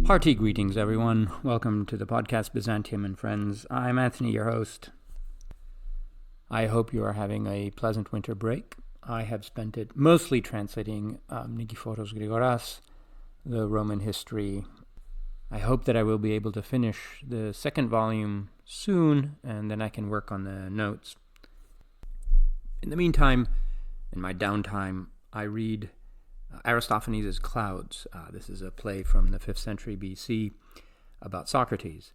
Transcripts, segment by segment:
Hearty greetings, everyone. Welcome to the podcast Byzantium and Friends. I'm Anthony, your host. I hope you are having a pleasant winter break. I have spent it mostly translating Nikephoros Grigoras, the Roman history. I hope that I will be able to finish the second volume soon, and then I can work on the notes. In the meantime, in my downtime, I read Aristophanes' Clouds. This is a play from the 5th century BC about Socrates.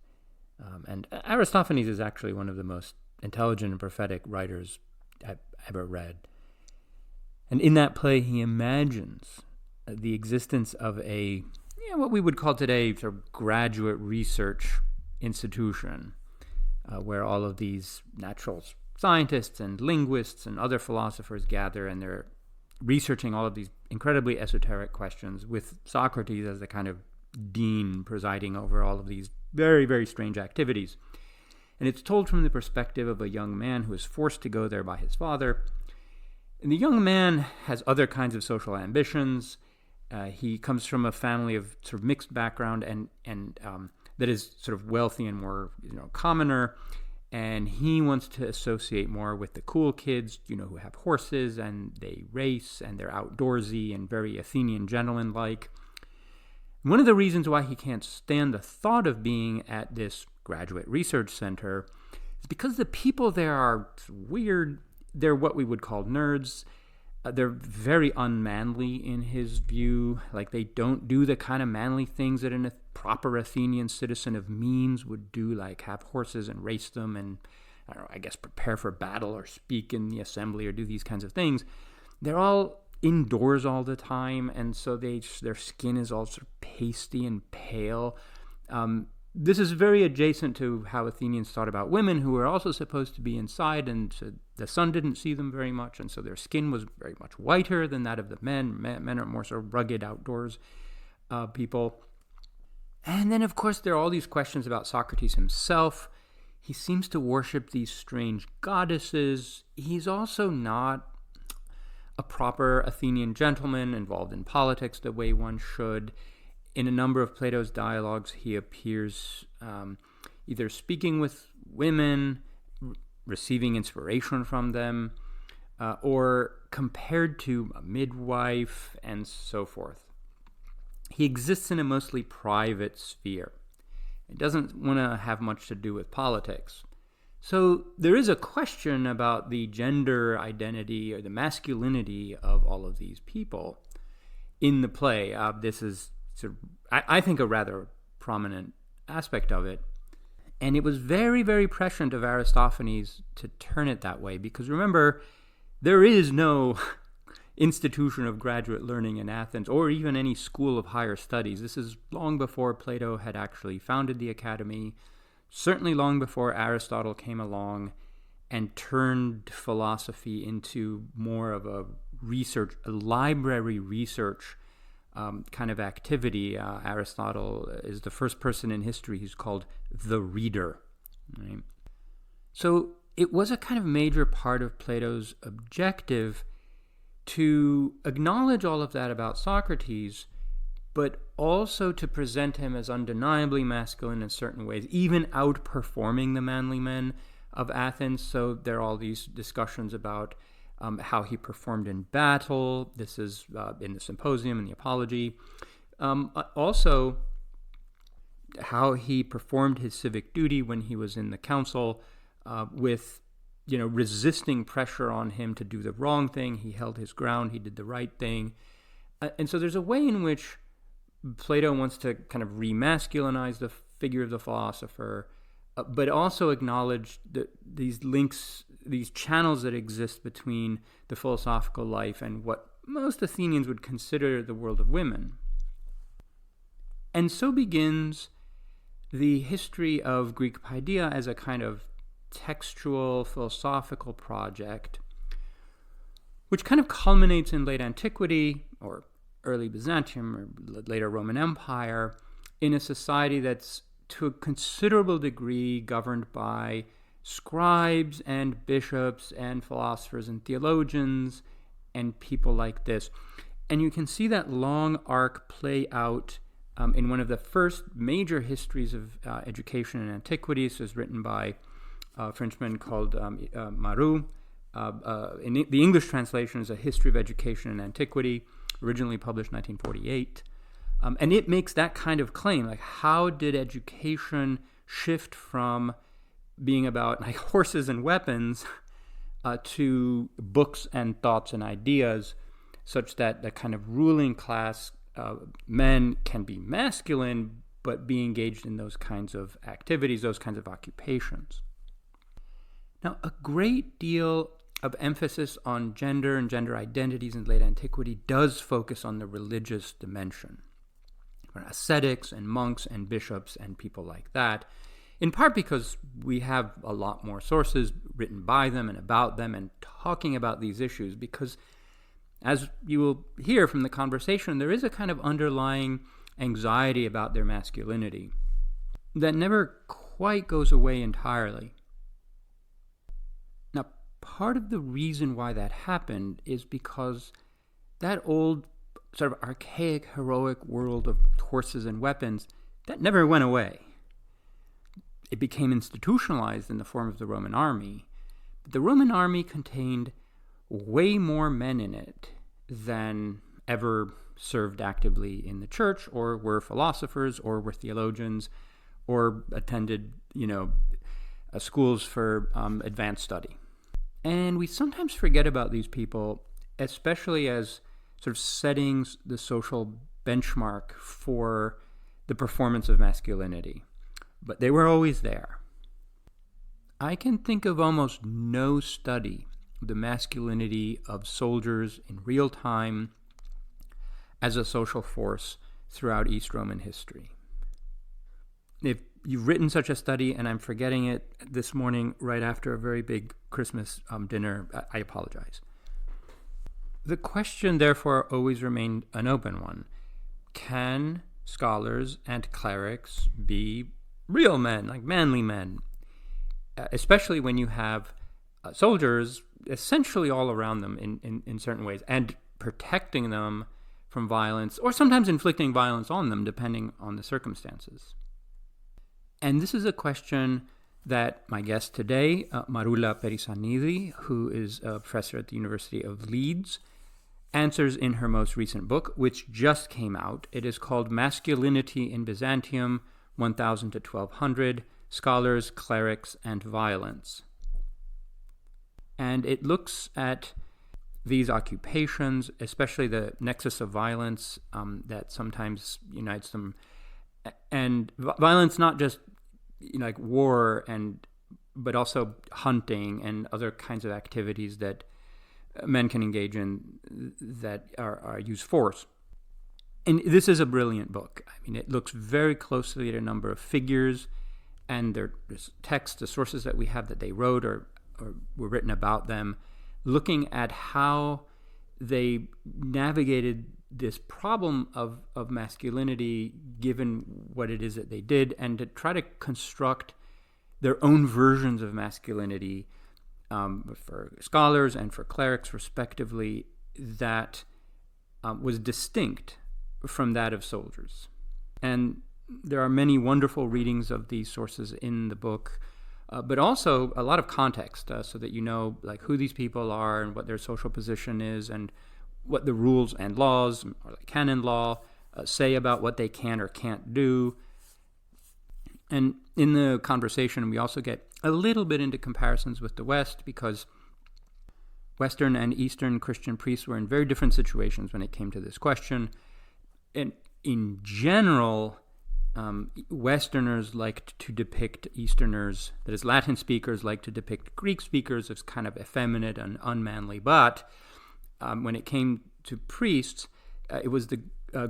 And Aristophanes is actually one of the most intelligent and prophetic writers I've ever read. And in that play, he imagines the existence of what we would call today sort of graduate research institution, where all of these natural scientists and linguists and other philosophers gather, and they're researching all of these incredibly esoteric questions with Socrates as the kind of dean presiding over all of these very, very strange activities. And it's told from the perspective of a young man who is forced to go there by his father. And the young man has other kinds of social ambitions. He comes from a family of sort of mixed background and that is sort of wealthy and more commoner. And he wants to associate more with the cool kids, who have horses and they race and they're outdoorsy and very Athenian gentleman-like. One of the reasons why he can't stand the thought of being at this graduate research center is because the people there are weird. They're what we would call nerds. They're very unmanly in his view. Like, they don't do the kind of manly things that a proper Athenian citizen of means would do, like have horses and race them and, I guess prepare for battle or speak in the assembly or do these kinds of things. They're all indoors all the time, and so their skin is all sort of pasty and pale. This is very adjacent to how Athenians thought about women, who were also supposed to be inside, and so the sun didn't see them very much, and so their skin was very much whiter than that of the men. Men are more sort of rugged outdoors people. And then, of course, there are all these questions about Socrates himself. He seems to worship these strange goddesses. He's also not a proper Athenian gentleman involved in politics the way one should. In a number of Plato's dialogues, he appears either speaking with women, receiving inspiration from them, or compared to a midwife, and so forth. He exists in a mostly private sphere. It doesn't want to have much to do with politics. So there is a question about the gender identity or the masculinity of all of these people in the play. This is I think a rather prominent aspect of it. And it was very, very prescient of Aristophanes to turn it that way, because remember, there is no institution of graduate learning in Athens or even any school of higher studies. This is long before Plato had actually founded the academy, certainly long before Aristotle came along and turned philosophy into more of a library research kind of activity. Aristotle is the first person in history who's called the reader. Right? So it was a kind of major part of Plato's objective to acknowledge all of that about Socrates, but also to present him as undeniably masculine in certain ways, even outperforming the manly men of Athens. So there are all these discussions about how he performed in battle. This is in the Symposium and the Apology. Also, how he performed his civic duty when he was in the council with, resisting pressure on him to do the wrong thing. He held his ground. He did the right thing. And so there's a way in which Plato wants to kind of remasculinize the figure of the philosopher, but also acknowledge these links, these channels that exist between the philosophical life and what most Athenians would consider the world of women. And so begins the history of Greek paideia as a kind of textual, philosophical project, which kind of culminates in late antiquity, or early Byzantium, or later Roman Empire, in a society that's to a considerable degree governed by scribes and bishops and philosophers and theologians and people like this. And you can see that long arc play out in one of the first major histories of education in antiquity. This was written by a Frenchman called Maroula. In the English translation is A History of Education in Antiquity, originally published in 1948. And it makes that kind of claim, like how did education shift from being about like horses and weapons to books and thoughts and ideas, such that the kind of ruling class men can be masculine, but be engaged in those kinds of activities, those kinds of occupations. Now, a great deal of emphasis on gender and gender identities in late antiquity does focus on the religious dimension. Ascetics and monks and bishops and people like that, in part because we have a lot more sources written by them and about them and talking about these issues, because as you will hear from the conversation, there is a kind of underlying anxiety about their masculinity that never quite goes away entirely. Now, part of the reason why that happened is because that old sort of archaic, heroic world of horses and weapons, that never went away. It became institutionalized in the form of the Roman army. But the Roman army contained way more men in it than ever served actively in the church, or were philosophers, or were theologians, or attended, schools for advanced study. And we sometimes forget about these people, especially as sort of setting the social benchmark for the performance of masculinity. But they were always there. I can think of almost no study of the masculinity of soldiers in real time as a social force throughout East Roman history. If you've written such a study and I'm forgetting it this morning right after a very big Christmas dinner, I apologize. The question, therefore, always remained an open one. Can scholars and clerics be real men, like manly men, especially when you have soldiers essentially all around them in certain ways, and protecting them from violence, or sometimes inflicting violence on them, depending on the circumstances? And this is a question that my guest today, Maroula Perisanidi, who is a professor at the University of Leeds, answers in her most recent book, which just came out. It is called Masculinity in Byzantium, 1000 to 1200, Scholars, Clerics and Violence. And it looks at these occupations, especially the nexus of violence that sometimes unites them, and violence not just like war, but also hunting and other kinds of activities that men can engage in that are use force. And this is a brilliant book. I mean, it looks very closely at a number of figures, and their texts, the sources that we have that they wrote or were written about them, looking at how they navigated this problem of masculinity given what it is that they did, and to try to construct their own versions of masculinity for scholars and for clerics, respectively, that was distinct from that of soldiers. And there are many wonderful readings of these sources in the book, but also a lot of context, so that you know like who these people are and what their social position is, and what the rules and laws, or the canon law, say about what they can or can't do. And in the conversation, we also get a little bit into comparisons with the West, because Western and Eastern Christian priests were in very different situations when it came to this question. And in general, Westerners liked to depict Easterners, that is, Latin speakers liked to depict Greek speakers as kind of effeminate and unmanly. But when it came to priests, it was the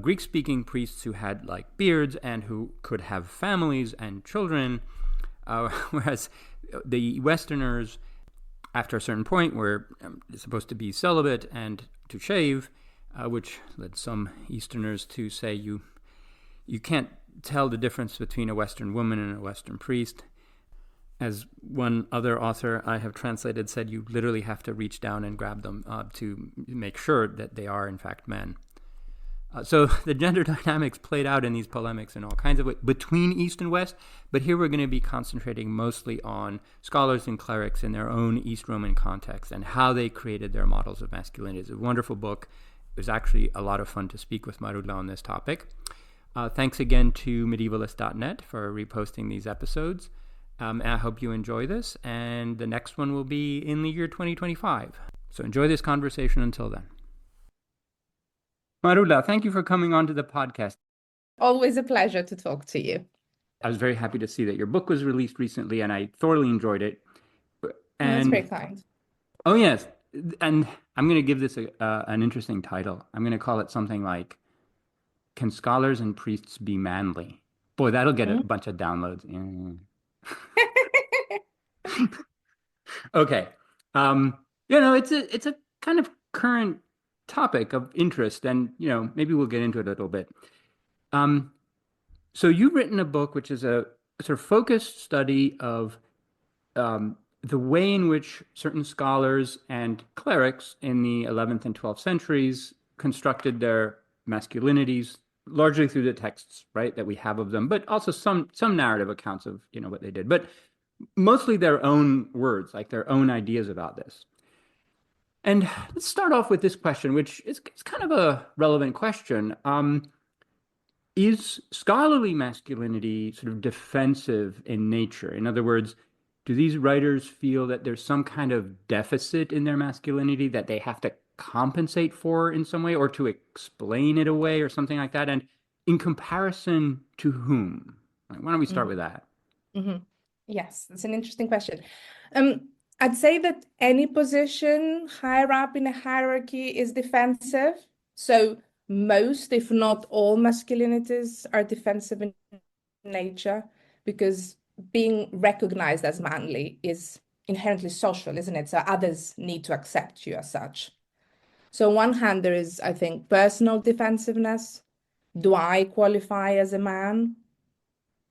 Greek-speaking priests who had like beards and who could have families and children, whereas the Westerners, after a certain point, were supposed to be celibate and to shave, which led some Easterners to say you can't tell the difference between a Western woman and a Western priest. As one other author I have translated said, you literally have to reach down and grab them to make sure that they are in fact men. So the gender dynamics played out in these polemics in all kinds of ways between East and West, but here we're going to be concentrating mostly on scholars and clerics in their own East Roman context and how they created their models of masculinity. It's a wonderful book. It was actually a lot of fun to speak with Maroula on this topic. Thanks again to medievalist.net for reposting these episodes. And I hope you enjoy this, and the next one will be in the year 2025. So enjoy this conversation until then. Maroula, thank you for coming on to the podcast. Always a pleasure to talk to you. I was very happy to see that your book was released recently, and I thoroughly enjoyed it. That's very kind. Oh, yes. And I'm going to give this an interesting title. I'm going to call it something like, Can Scholars and Priests Be Manly? Boy, that'll get a bunch of downloads. Okay. It's a kind of current topic of interest, and maybe we'll get into it a little bit. So you've written a book which is a sort of focused study of the way in which certain scholars and clerics in the 11th and 12th centuries constructed their masculinities, largely through the texts, right, that we have of them, but also some narrative accounts of what they did, but mostly their own words, like their own ideas about this. And let's start off with this question, which is kind of a relevant question. Is scholarly masculinity sort of defensive in nature? In other words, do these writers feel that there's some kind of deficit in their masculinity that they have to compensate for in some way, or to explain it away, or something like that? And in comparison to whom? Why don't we start with that? Mm-hmm. Yes, it's an interesting question. I'd say that any position higher up in a hierarchy is defensive. So most, if not all, masculinities are defensive in nature, because being recognized as manly is inherently social, isn't it? So others need to accept you as such. So on one hand, there is, I think, personal defensiveness. Do I qualify as a man?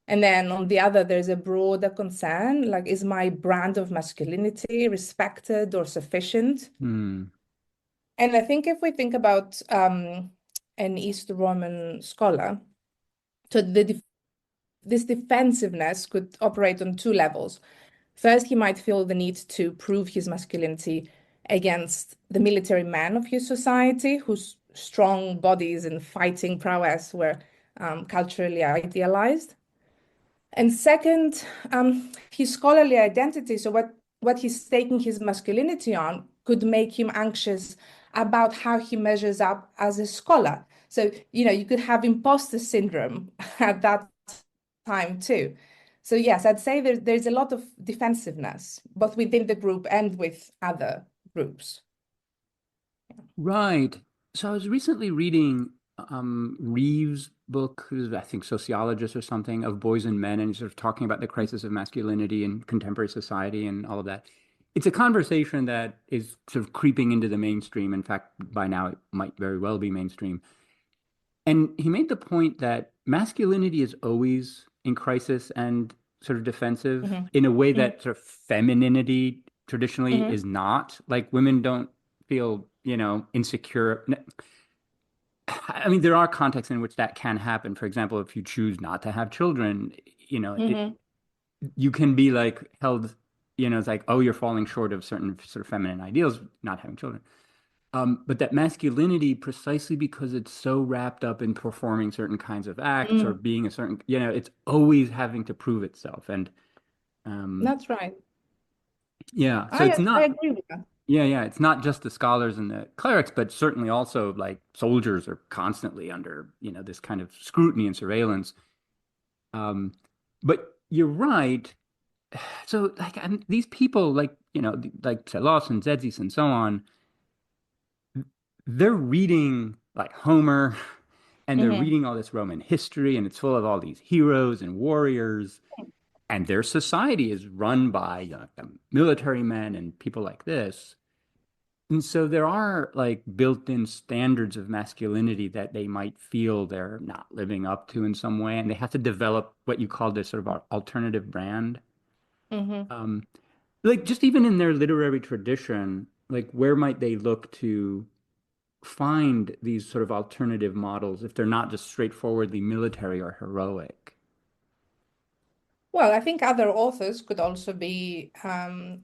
And then on the other, there's a broader concern, like, is my brand of masculinity respected or sufficient? And I think if we think about an East Roman scholar, so this defensiveness could operate on two levels. First, he might feel the need to prove his masculinity against the military men of his society, whose strong bodies and fighting prowess were culturally idealized. And second, his scholarly identity, so what he's staking his masculinity on, could make him anxious about how he measures up as a scholar. So, you could have imposter syndrome at that time too. So yes, I'd say there's a lot of defensiveness, both within the group and with other groups. Right. So I was recently reading Reeves' book, who's I think sociologist or something, of Boys and Men, and he's sort of talking about the crisis of masculinity in contemporary society and all of that. It's a conversation that is sort of creeping into the mainstream. In fact, by now it might very well be mainstream. And he made the point that masculinity is always in crisis and sort of defensive in a way that sort of femininity traditionally is not. Like, women don't feel, insecure. I mean, there are contexts in which that can happen. For example, if you choose not to have children, you can be like held, it's like, oh, you're falling short of certain sort of feminine ideals, not having children. But that masculinity, precisely because it's so wrapped up in performing certain kinds of acts or being a certain, it's always having to prove itself. And that's right. Yeah. So it's not, I agree with that. yeah. It's not just the scholars and the clerics, but certainly also like soldiers are constantly under, this kind of scrutiny and surveillance. But you're right. So like these people like, like Salos and Zedzis and so on, they're reading like Homer and they're reading all this Roman history, and it's full of all these heroes and warriors, and their society is run by the military men and people like this. And so there are like built-in standards of masculinity that they might feel they're not living up to in some way, and they have to develop what you call this sort of alternative brand. Hmm. Um, like just even in their literary tradition, like where might they look to find these sort of alternative models if they're not just straightforwardly military or heroic? Well, I think other authors could also be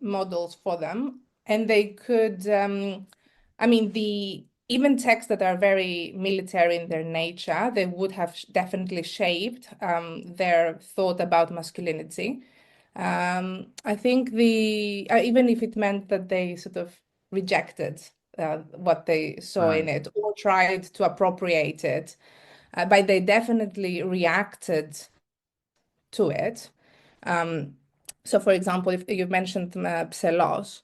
models for them, and they could. I mean, the even texts that are very military in their nature, they would have definitely shaped their thought about masculinity. I think the even if it meant that they sort of rejected what they saw in Right, it or tried to appropriate it, but they definitely reacted to it. Um, so, for example, if you've mentioned Salos,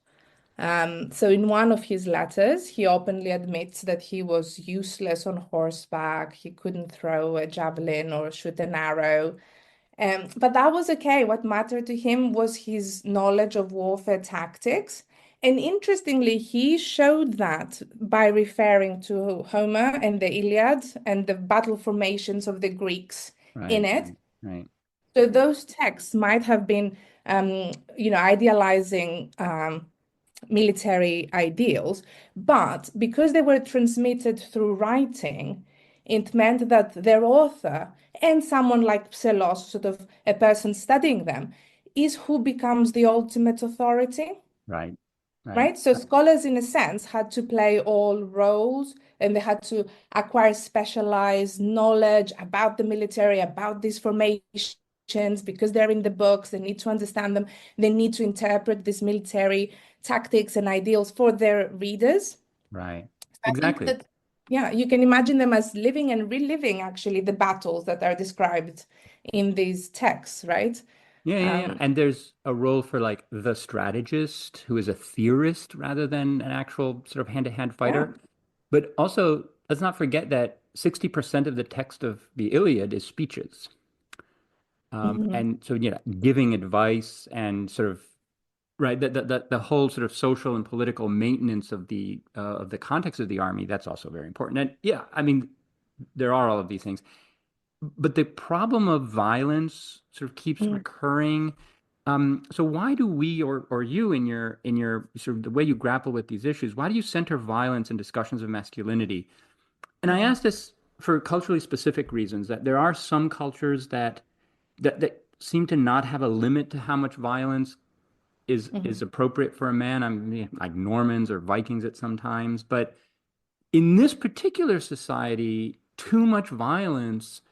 so in one of his letters, he openly admits that he was useless on horseback. He couldn't throw a javelin or shoot an arrow. But that was okay. What mattered to him was his knowledge of warfare tactics. And interestingly, he showed that by referring to Homer and the Iliad and the battle formations of the Greeks in right, it. right, right, So those texts might have been, idealizing military ideals, but because they were transmitted through writing, it meant that their author and someone like Pselos, sort of a person studying them, is who becomes the ultimate authority. right, right, Right? So scholars, in a sense, had to play all roles and they had to acquire specialized knowledge about the military, about these formations, because they're in the books, they need to understand them, they need to interpret these military tactics and ideals for their readers. right. I think Exactly. that, yeah, you can imagine them as living and reliving actually the battles that are described in these texts, right? Yeah, yeah, yeah. Um, And there's a role for like the strategist who is a theorist rather than an actual sort of hand-to-hand yeah. fighter. But also, let's not forget that 60% of the text of the Iliad is speeches. Mhm. And so, giving advice and sort of right, the whole sort of social and political maintenance of the context of the army, that's also very important. And yeah, I mean, there are all of these things. But the problem of violence sort of keeps Mm. recurring. So why do we or you in your sort of the way you grapple with these issues, why do you center violence in discussions of masculinity? And I Mm. ask this for culturally specific reasons, that there are some cultures that seem to not have a limit to how much violence is Mhm. appropriate for a man. I mean, like Normans or Vikings at some times, but in this particular society, too much violence,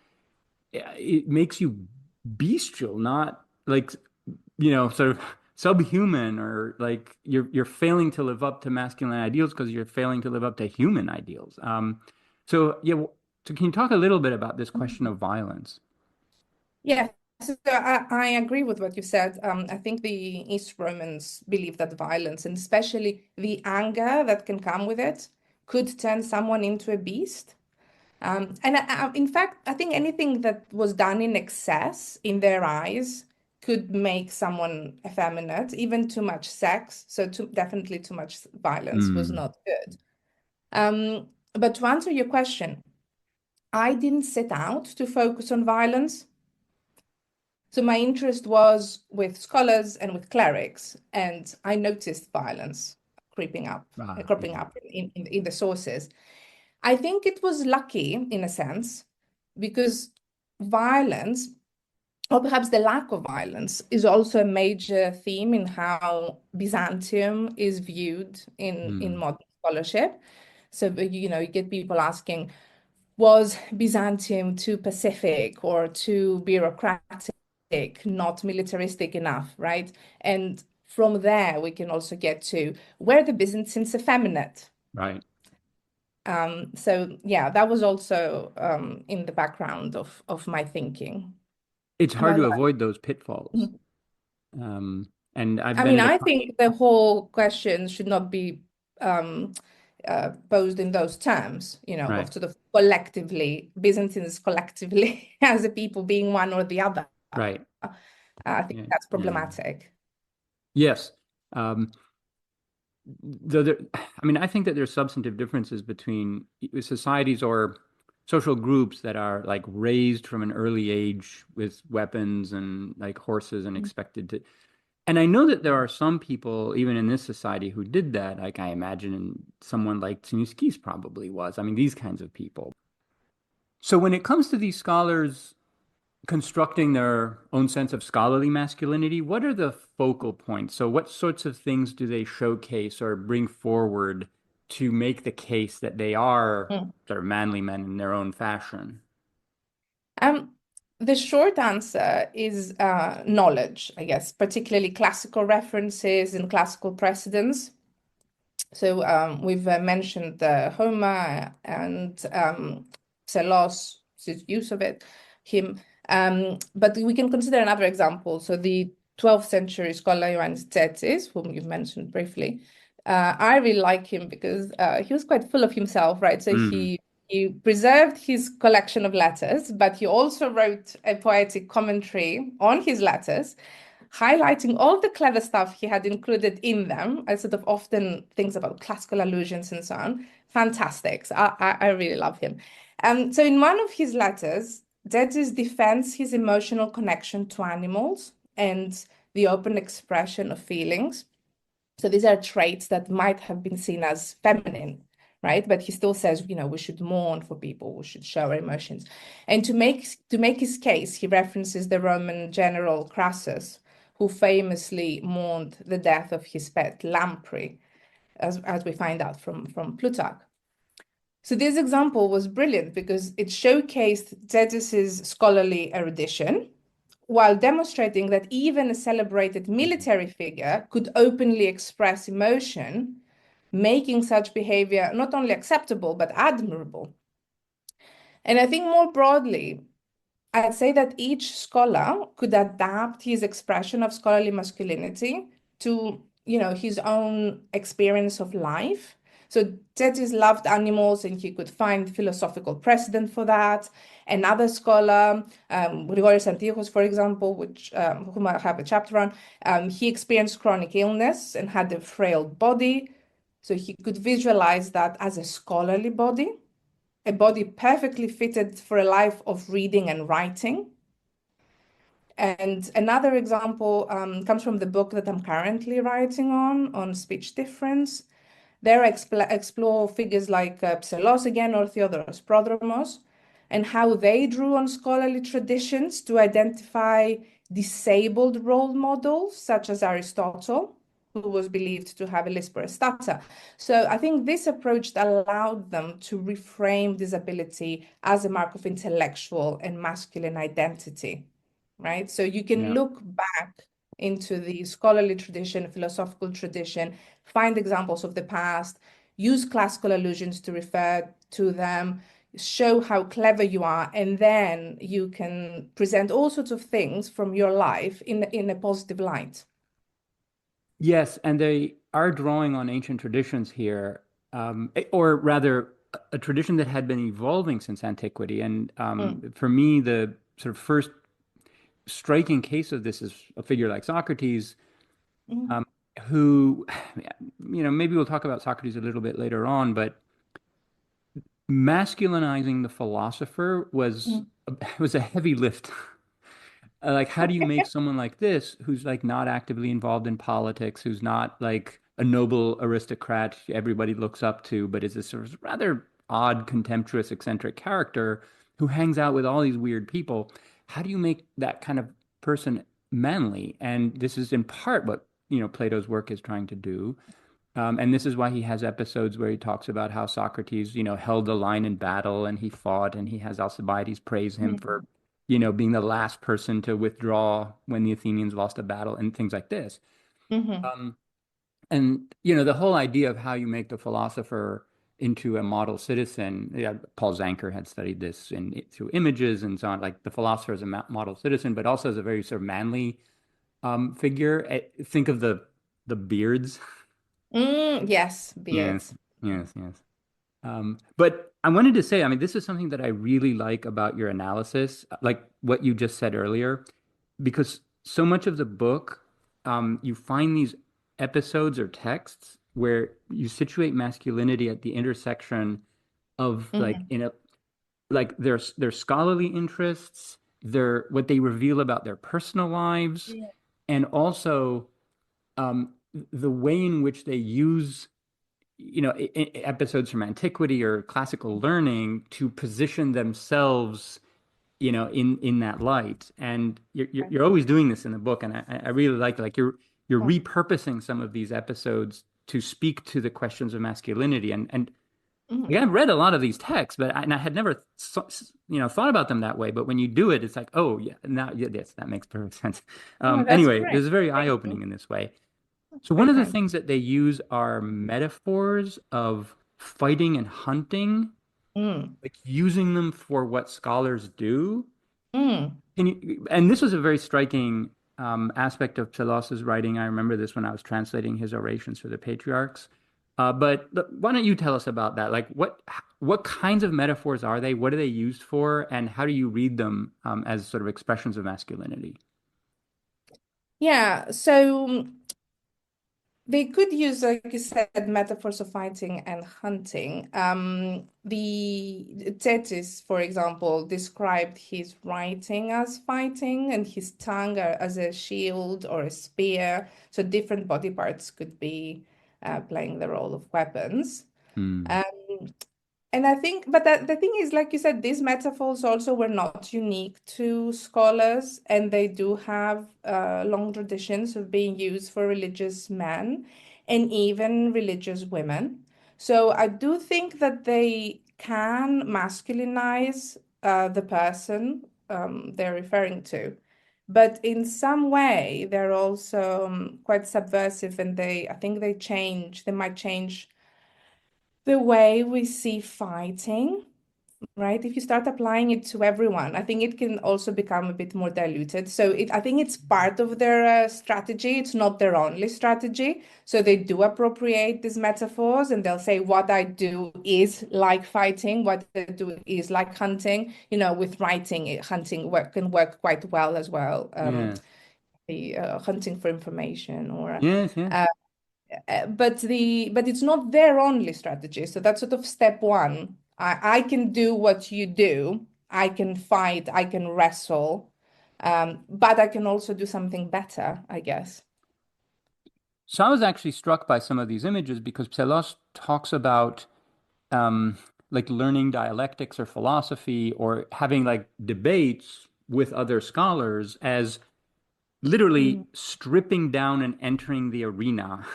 it makes you bestial, not like, sort of subhuman, or like you're failing to live up to masculine ideals because you're failing to live up to human ideals. So yeah, so can you talk a little bit about this question of violence? Yeah, so I agree with what you said. I think the East Romans believe that violence, and especially the anger that can come with it, could turn someone into a beast. And in fact, I think anything that was done in excess in their eyes could make someone effeminate, even too much sex. So definitely too much violence was Mm, not good. But to answer your question, I didn't set out to focus on violence. So my interest was with scholars and with clerics, and I noticed violence yeah, cropping up in the sources. I think it was lucky in a sense because violence, or perhaps the lack of violence, is also a major theme in how Byzantium is viewed in mm, modern scholarship. So, you get people asking, was Byzantium too pacific or too bureaucratic, not militaristic enough, right? And from there, we can also get to were the Byzantines effeminate? right. So yeah, that was also in the background of my thinking It's hard about to that. avoid those pitfalls. And I've I been mean, at a I think the whole question should not be um, posed in those terms, right, of sort of collectively, Byzantines collectively as a people being one or the other. right. I think Yeah, that's yeah, yeah. problematic. Yes. Um, I mean, I think that there's substantive differences between societies or social groups that are like raised from an early age with weapons and like horses and expected to. And I know that there are some people, even in this society, who did that. Like I imagine someone like Tzimiskis probably was. I mean, these kinds of people. So when it comes to these scholars constructing their own sense of scholarly masculinity, what are the focal points? So what sorts of things do they showcase or bring forward to make the case that they are Mm. sort of manly men in their own fashion? Um, the short answer is knowledge, I guess, particularly classical references and classical precedents. So we've mentioned Homer and Salos, use of it, him. But we can consider another example. So the 12th century scholar Ioannis, whom you've mentioned briefly, I really like him because he was quite full of himself, right? So Mm. he preserved his collection of letters, but he also wrote a poetic commentary on his letters, highlighting all the clever stuff he had included in them, and sort of often things about classical allusions and so on. Fantastic. So I really love him. So in one of his letters, Dedis defends his emotional connection to animals and the open expression of feelings. So these are traits that might have been seen as feminine, right? But he still says, we should mourn for people, we should show our emotions. And to make his case, he references the Roman general Crassus, who famously mourned the death of his pet lamprey, as we find out from Plutarch. So this example was brilliant because it showcased Dedis's scholarly erudition, while demonstrating that even a celebrated military figure could openly express emotion, making such behavior not only acceptable but admirable. And I think more broadly, I'd say that each scholar could adapt his expression of scholarly masculinity to, his own experience of life. So Tetis loved animals and he could find philosophical precedent for that. Another scholar, Grigorios Antios, for example, whom I have a chapter on, he experienced chronic illness and had a frail body. So he could visualize that as a scholarly body, a body perfectly fitted for a life of reading and writing. And another example comes from the book that I'm currently writing on speech difference. There I explore figures like Pselos again or Theodoros Prodromos and how they drew on scholarly traditions to identify disabled role models, such as Aristotle, who was believed to have a lisp or a stutter. So I think this approach allowed them to reframe disability as a mark of intellectual and masculine identity, right? So you can Yeah. look back into the scholarly tradition, philosophical tradition, find examples of the past, use classical allusions to refer to them, show how clever you are, and then you can present all sorts of things from your life in a positive light. Yes, and they are drawing on ancient traditions here, or rather, a tradition that had been evolving since antiquity. And Mm, for me, the sort of first striking case of this is a figure like Socrates, mm, um, who, maybe we'll talk about Socrates a little bit later on, but masculinizing the philosopher was mm. was a heavy lift. Like, how do you make someone like this, who's like not actively involved in politics, who's not like a noble aristocrat everybody looks up to, but is a sort of rather odd, contemptuous, eccentric character who hangs out with all these weird people? How do you make that kind of person manly? And this is in part what, Plato's work is trying to do. And this is why he has episodes where he talks about how Socrates, held the line in battle and he fought, and he has Alcibiades praise him for, Mm, being the last person to withdraw when the Athenians lost a battle and things like this. mhm, Um, and, the whole idea of how you make the philosopher into a model citizen, yeah, Paul Zanker had studied this through images and so on, like the philosopher as a model citizen, but also as a very sort of manly figure. Think of the beards. yes, Yes, beards. yes, yes. But I wanted to say, I mean, this is something that I really like about your analysis, like what you just said earlier, because so much of the book, you find these episodes or texts where you situate masculinity at the intersection of like Mhm. like their scholarly interests, their what they reveal about their personal lives, Yeah. and also the way in which they use, episodes from antiquity or classical learning to position themselves, in that light. And you're always doing this in the book, and I really like you're repurposing some of these episodes to speak to the questions of masculinity. And Mm. like, I've read a lot of these texts, and I had never thought about them that way. But when you do it, it's like, oh yeah, now yes, that makes perfect sense. Oh, that's Anyway, great. this is very Thank you. eye-opening in this way. That's So one very of the kind. things that they use are metaphors of fighting and hunting, Mm. like using them for what scholars do. Mm. And this was a very striking aspect of Salos's writing. I remember this when I was translating his orations for the patriarchs. But why don't you tell us about that? Like, what kinds of metaphors are they? What are they used for? And how do you read them as sort of expressions of masculinity? Yeah, so they could use, like you said, metaphors of fighting and hunting. The Tetis, for example, described his writing as fighting and his tongue as a shield or a spear. So different body parts could be playing the role of weapons. Hmm. Um, and I think, but the thing is, like you said, these metaphors also were not unique to scholars, and they do have long traditions of being used for religious men and even religious women. So I do think that they can masculinize the person they're referring to. But in some way, they're also quite subversive, and I think they might change the way we see fighting, right? If you start applying it to everyone, I think it can also become a bit more diluted. So I think it's part of their strategy. It's not their only strategy. So they do appropriate these metaphors and they'll say, what I do is like fighting, what I do is like hunting. With writing, hunting can work quite well as well. Yeah. The hunting for information or Yes, yes. uh, but it's not their only strategy. So that's sort of step one. I can do what you do. I can fight. I can wrestle. But I can also do something better, I guess. So I was actually struck by some of these images because Pselos talks about um, like learning dialectics or philosophy or having like debates with other scholars as literally Mm, stripping down and entering the arena.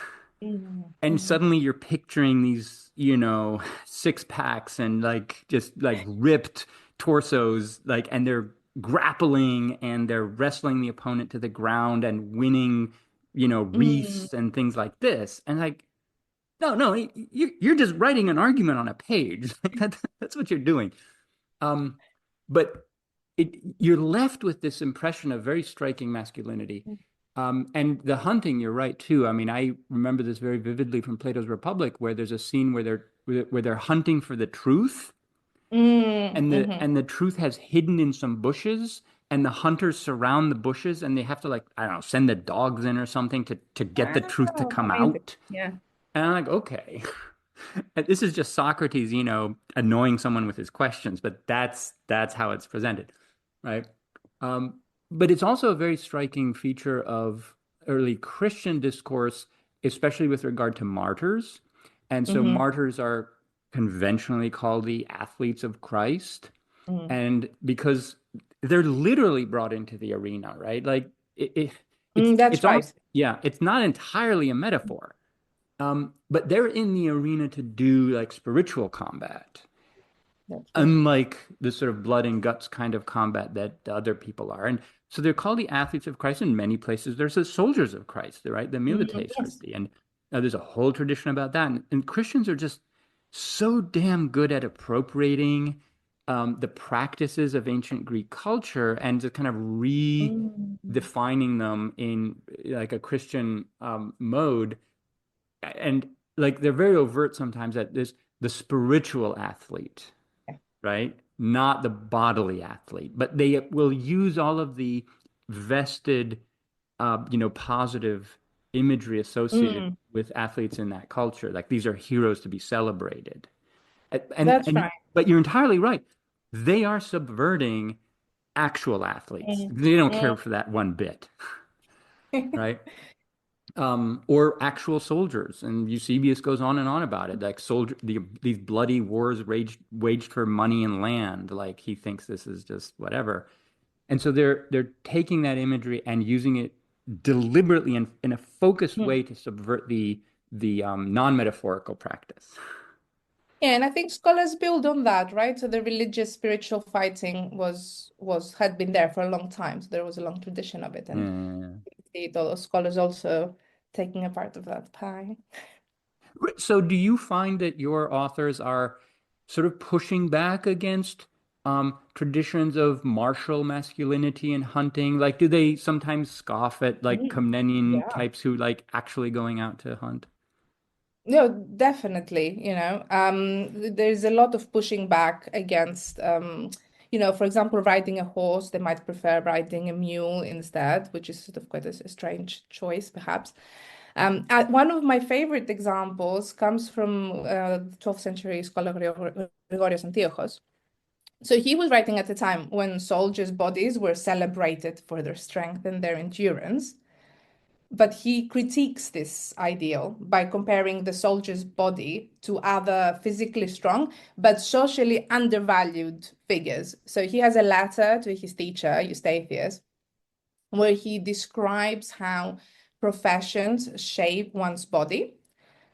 mm, And mhm, suddenly you're picturing these, six packs and like just like ripped torsos, like, and they're grappling and they're wrestling the opponent to the ground and winning, mm, wreaths and things like this. And like, no, no, you're just writing an argument on a page. Like that's what you're doing. Um, but you're left with this impression of very striking masculinity. And the hunting, you're right too. I mean, I remember this very vividly from Plato's Republic, where there's a scene where they're hunting for the truth, mm, and the mhm. and the truth has hidden in some bushes, and the hunters surround the bushes, and they have to like, I don't know, send the dogs in or something to get the truth to Wow, come amazing. out. Yeah. And I'm like, okay. This is just Socrates, annoying someone with his questions, but that's how it's presented, right? Um, but it's also a very striking feature of early Christian discourse, especially with regard to martyrs. And so Hmm. martyrs are conventionally called the athletes of Christ, Mm. and because they're literally brought into the arena, right? Like it's That's it's all right. yeah, it's not entirely a metaphor. But they're in the arena to do like spiritual combat, That's right. unlike the sort of blood and guts kind of combat that the other people are. And so they're called the athletes of Christ in many places. There's the soldiers of Christ, right? The milites are Yes. the, and there's a whole tradition about that. And Christians are just so damn good at appropriating the practices of ancient Greek culture and just kind of Mm. redefining them in like a Christian mode, and like they're very overt sometimes that this the spiritual athlete, Yeah. right? Not the bodily athlete, but they will use all of the vested, positive imagery associated Mm. with athletes in that culture. Like these are heroes to be celebrated. That's And right. but you're entirely right. They are subverting actual athletes. Mm. They don't Mm. care for that one bit, right? or actual soldiers. And Eusebius goes on and on about it. Like these bloody wars waged for money and land. Like he thinks this is just whatever. And so they're taking that imagery and using it deliberately in a focused Mm. way to subvert the non-metaphorical practice. Yeah, and I think scholars build on that, right? So the religious spiritual fighting had been there for a long time. So there was a long tradition of it, and Yeah. the scholars also taking a part of that pie. So do you find that your authors are sort of pushing back against traditions of martial masculinity in hunting? Like, do they sometimes scoff at like Mm, Komnenian yeah. types who like actually going out to hunt? No, definitely, there's a lot of pushing back against, for example, riding a horse. They might prefer riding a mule instead, which is sort of quite a strange choice, perhaps. One of my favorite examples comes from 12th century scholar Gregorios Antiochos. So he was writing at a time when soldiers' bodies were celebrated for their strength and their endurance. But he critiques this ideal by comparing the soldier's body to other physically strong but socially undervalued figures. So he has a letter to his teacher, Eustathius, where he describes how professions shape one's body.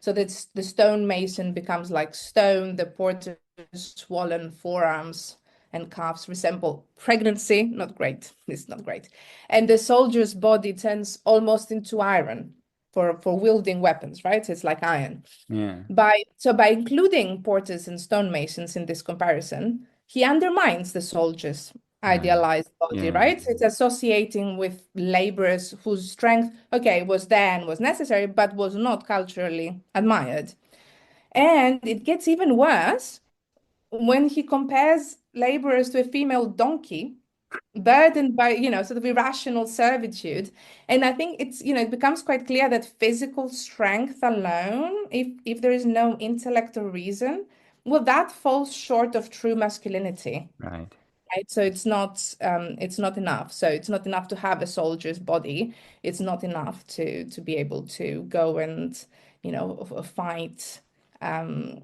So that the stonemason becomes like stone, the porter's swollen forearms and calves resemble pregnancy. Not great. It's not great. And the soldier's body turns almost into iron for wielding weapons, right? It's like iron. Yeah. By including porters and stonemasons in this comparison, he undermines the soldier's Right. idealized body, Yeah. right? It's associating with laborers whose strength, okay, was there and was necessary, but was not culturally admired. And it gets even worse when he compares laborers to a female donkey burdened by, sort of irrational servitude. And I think it becomes quite clear that physical strength alone, if there is no intellect or reason, well, that falls short of true masculinity. Right. Right? So it's not enough. So it's not enough to have a soldier's body. It's not enough to be able to go and, fight. Um,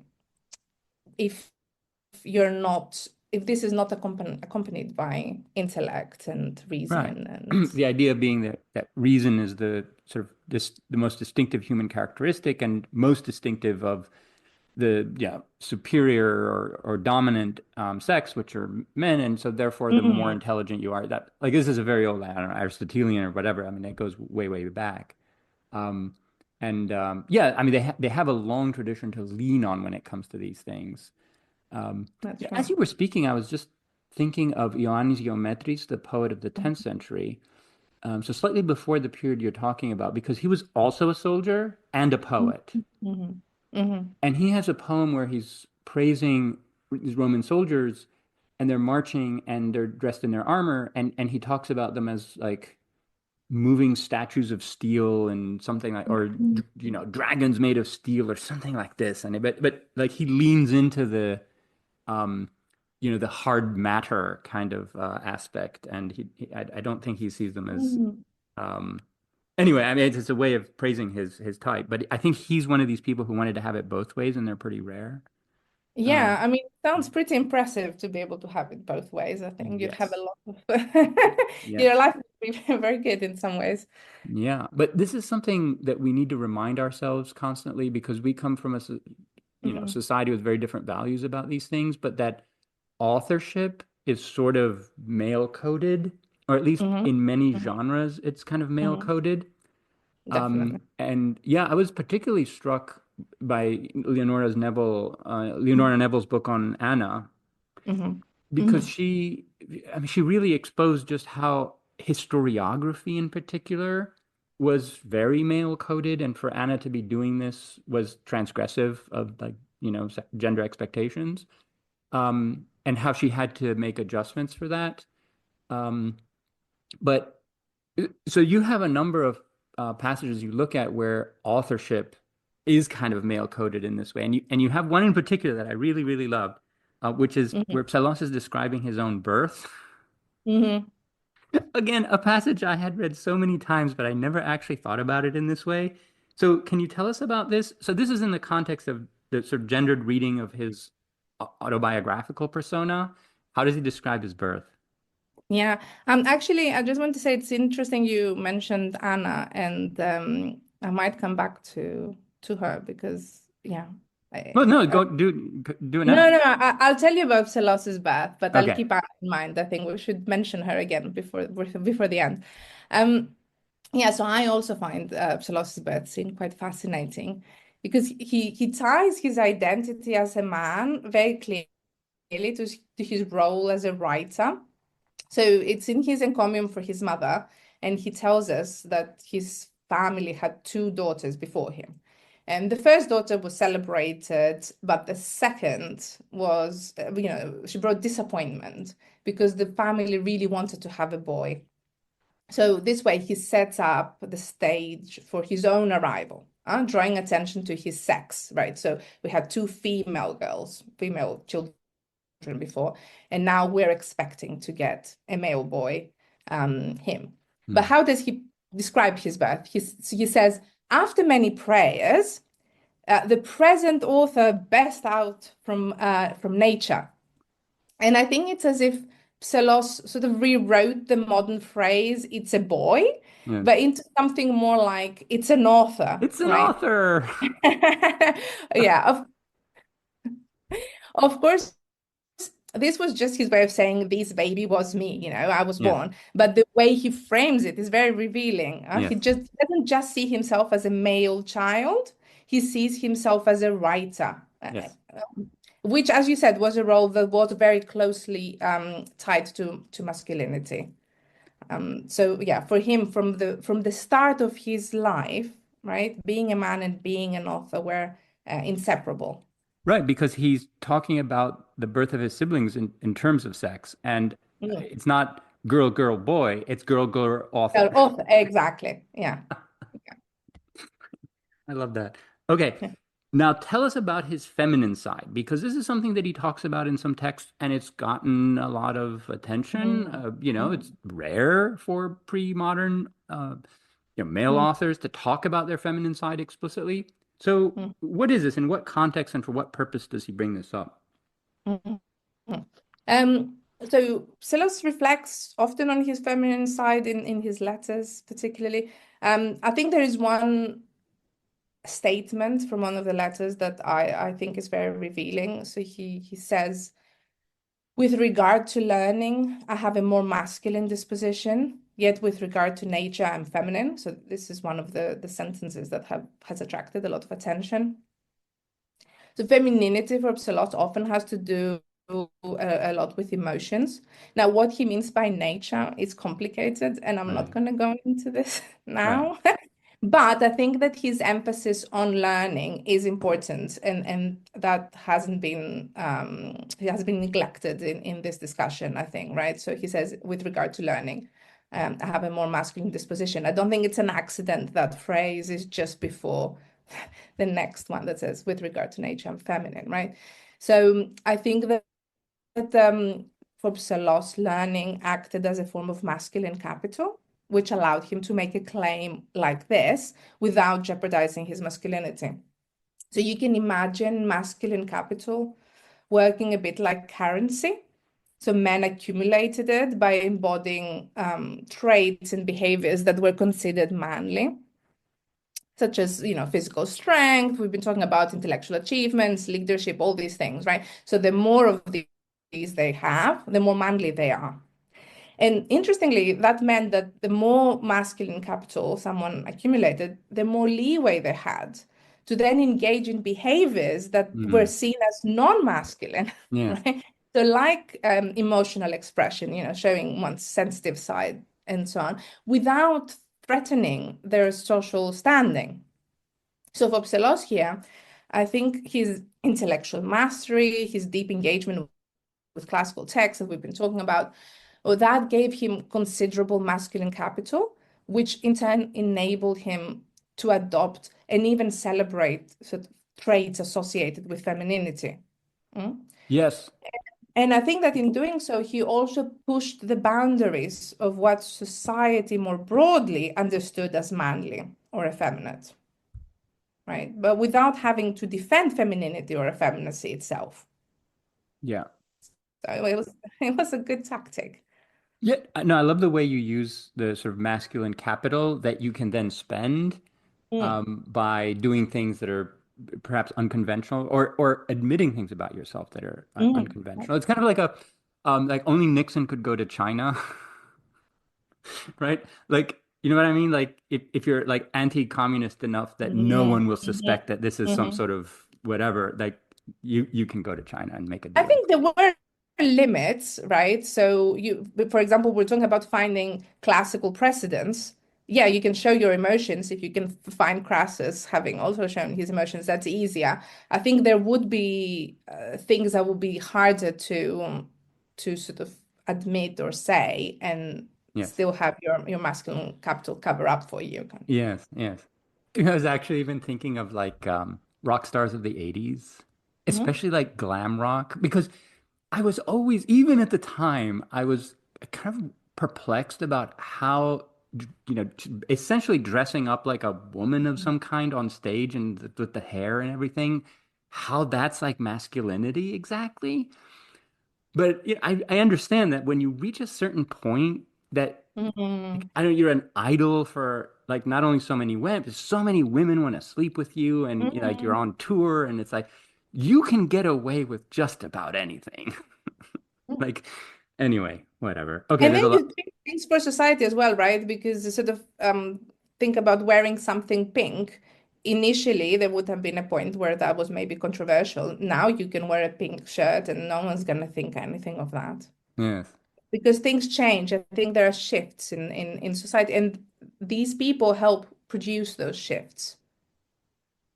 if if this is not accompanied by intellect and Right. reason and The idea being that reason is the sort of the most distinctive human characteristic and most distinctive of the superior or dominant sex, which are men, and so therefore the more Mhm. intelligent you are, that like this is a very old, I don't know, Aristotelian or whatever. I mean, it goes way, way back. Um, and yeah, I mean they have a long tradition to lean on when it comes to these things. That's Yeah, right. as you were speaking, I was just thinking of Ioannis Geometris, the poet of the 10th Mhm. century. So slightly before the period you're talking about, because he was also a soldier and a poet. Mhm. Mhm. And he has a poem where he's praising these Roman soldiers and they're marching and they're dressed in their armor. And he talks about them as like moving statues of steel and something like, or, Mhm. dragons made of steel or something like this. But like he leans into um, the hard matter kind of aspect. And I don't think he sees them as, Mhm. um, anyway, I mean, it's a way of praising his type, but I think he's one of these people who wanted to have it both ways, and they're pretty rare. Yeah, Um, I mean, it sounds pretty impressive to be able to have it both ways. I think you'd have a yes, lot of your yes, life would be very good in some ways. yeah. But this is something that we need to remind ourselves constantly because we come from Mm-hmm. society with very different values about these things, but that authorship is sort of male coded, or at least Mm-hmm. in many genres, it's kind of male Hmm. coded. Definitely. And yeah, I was particularly struck by Leonora Neville's book on Anna, Hmm. because Hmm. I mean, she really exposed just how historiography in particular was very male coded, and for Anna to be doing this was transgressive of like, gender expectations, and how she had to make adjustments for that. Um, but so you have a number of passages you look at where authorship is kind of male coded in this way, and you have one in particular that I really really loved, which is Hmm. where Psalos is describing his own birth, Hmm. Again, a passage I had read so many times, but I never actually thought about it in this way. So, can you tell us about this? So, this is in the context of the sort of gendered reading of his autobiographical persona. How does he describe his birth? Yeah. Actually, I just want to say it's interesting you mentioned Anna, and I might come back to her because yeah. Well, I, no, go do it now. no, I'll tell you about Salos's birth, but I'll Okay. keep Anna in mind. I think we should mention her again before the end. Um, yeah. So I also find Salos's birth scene quite fascinating because he ties his identity as a man very clearly to his role as a writer. So it's in his encomium for his mother, and he tells us that his family had two daughters before him. And the first daughter was celebrated, but the second was, she brought disappointment because the family really wanted to have a boy. So this way he sets up the stage for his own arrival, drawing attention to his sex, right? So we had two female children before, and now we're expecting to get a male boy, him. But Hmm. how does he describe his birth? He says, after many prayers, the present author burst out from nature. And I think it's as if Pselos sort of rewrote the modern phrase, it's a boy, Yeah. but into something more like it's an author, It's an right? author. Yeah, of course, this was just his way of saying this baby was me, I was Yes. born. But the way he frames it is very revealing. He Yes. just doesn't just see himself as a male child, he sees himself as a writer, Yes. which, as you said, was a role that was very closely tied to masculinity. So yeah, for him, from the start of his life, right, being a man and being an author were inseparable. Right, because he's talking about the birth of his siblings in terms of sex, and Mm. it's not girl, girl, boy, it's girl, girl, author. Author, exactly. Yeah. I love that. Okay, now tell us about his feminine side, because this is something that he talks about in some texts, and it's gotten a lot of attention. Mm, It's mm, rare for pre-modern, male mm, authors to talk about their feminine side explicitly. So, mm, what is this? In what context and for what purpose does he bring this up? mm, mm. Um, so Silas reflects often on his feminine side in his letters, particularly. I think there is one statement from one of the letters that I think is very revealing. So he says, with regard to learning, I have a more masculine disposition, yet with regard to nature, I'm feminine. So this is one of the sentences that has attracted a lot of attention. So femininity for Psalot often has to do a lot with emotions. Now, what he means by nature is complicated, and I'm not Right, going to go into this right. now. But I think that his emphasis on learning is important, and that hasn't been he has been neglected in this discussion, I think, right? So he says, with regard to learning, I have a more masculine disposition. I don't think it's an accident that phrase is just before the next one that says, with regard to nature, I'm feminine, right? So I think that for Pselos, learning acted as a form of masculine capital, which allowed him to make a claim like this without jeopardizing his masculinity. So you can imagine masculine capital working a bit like currency. So men accumulated it by embodying traits and behaviors that were considered manly, such as, physical strength. We've been talking about intellectual achievements, leadership, all these things, right? So the more of these they have, the more manly they are. And interestingly, that meant that the more masculine capital someone accumulated, the more leeway they had to then engage in behaviors that were Mm, seen as non-masculine, yes. right? So like emotional expression, showing one's sensitive side and so on, without threatening their social standing. So for Pselos here, I think his intellectual mastery, his deep engagement with classical texts that we've been talking about, well, that gave him considerable masculine capital, which in turn enabled him to adopt and even celebrate sort of traits associated with femininity. Mm? Yes. And I think that in doing so, he also pushed the boundaries of what society more broadly understood as manly or effeminate, right? But without having to defend femininity or effeminacy itself. Yeah. So it was a good tactic. Yeah, no, I love the way you use the sort of masculine capital that you can then spend Mm, by doing things that are perhaps unconventional or admitting things about yourself that are mm, unconventional. It's kind of like a like only Nixon could go to China, right? Like, you know what I mean? Like if you're like anti-communist enough that no mm, one will mhm, suspect that this is some mhm. sort of whatever, like you can go to China and make a I deal. think there were limits, right? So for example, we're talking about finding classical precedents. Yeah, you can show your emotions if you can find Crassus having also shown his emotions. That's easier. I think there would be things that would be harder to sort of admit or say, and Yes. still have your masculine capital cover up for you. Yes, yes. I was actually even thinking of like rock stars of the 80s, Mhm. especially like glam rock, because I was always, even at the time, I was kind of perplexed about how, essentially dressing up like a woman of some kind on stage and with the hair and everything, how that's like masculinity exactly. But I understand that when you reach a certain point that like, Mhm. I know you're an idol for like not only so many women, but so many women want to sleep with you, and like you're Mhm. on tour, and it's like you can get away with just about anything. Like, anyway, whatever. Okay, And there's then a you lot. think things for society as well, right? Because you sort of think about wearing something pink. Initially, there would have been a point where that was maybe controversial. Now you can wear a pink shirt and no one's going to think anything of that. Yes. Because things change. I think there are shifts in society, and these people help produce those shifts,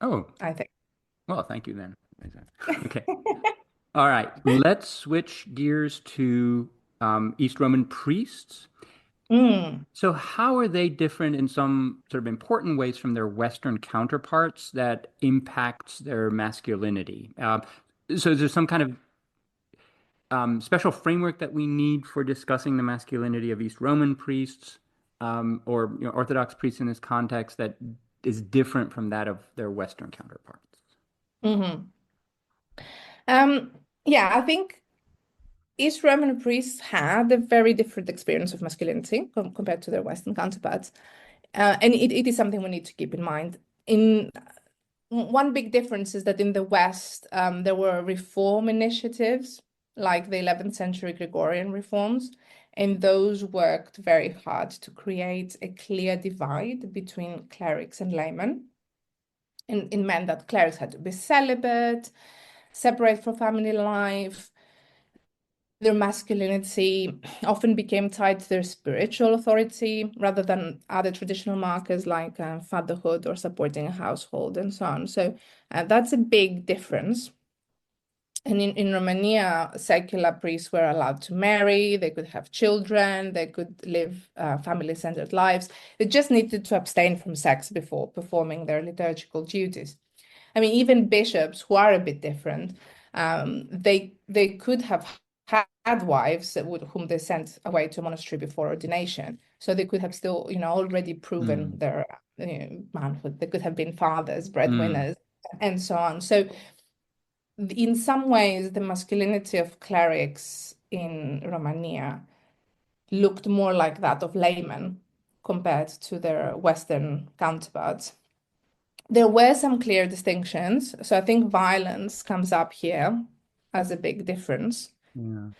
Oh, I think. well, thank you then. Okay. All right. Let's switch gears to East Roman priests. Mm, So, how are they different in some sort of important ways from their Western counterparts that impacts their masculinity? So, is there some kind of special framework that we need for discussing the masculinity of East Roman priests or Orthodox priests in this context that is different from that of their Western counterparts? hmm Um, yeah, I think East Roman priests had a very different experience of masculinity compared to their Western counterparts. And it is something we need to keep in mind. In one big difference is that in the West, there were reform initiatives like the 11th century Gregorian reforms, and those worked very hard to create a clear divide between clerics and laymen. And it meant that clerics had to be celibate, separate from family life. Their masculinity often became tied to their spiritual authority rather than other traditional markers like fatherhood or supporting a household and so on. So that's a big difference. And in Romania, secular priests were allowed to marry, they could have children, they could live family-centered lives. They just needed to abstain from sex before performing their liturgical duties. I mean, even bishops who are a bit different, they could have had wives whom they sent away to a monastery before ordination. So they could have still, already proven Mm. their manhood. They could have been fathers, Mm. breadwinners, and so on. So in some ways, the masculinity of clerics in Romania looked more like that of laymen compared to their Western counterparts. There were some clear distinctions. So I think violence comes up here as a big difference, Yeah.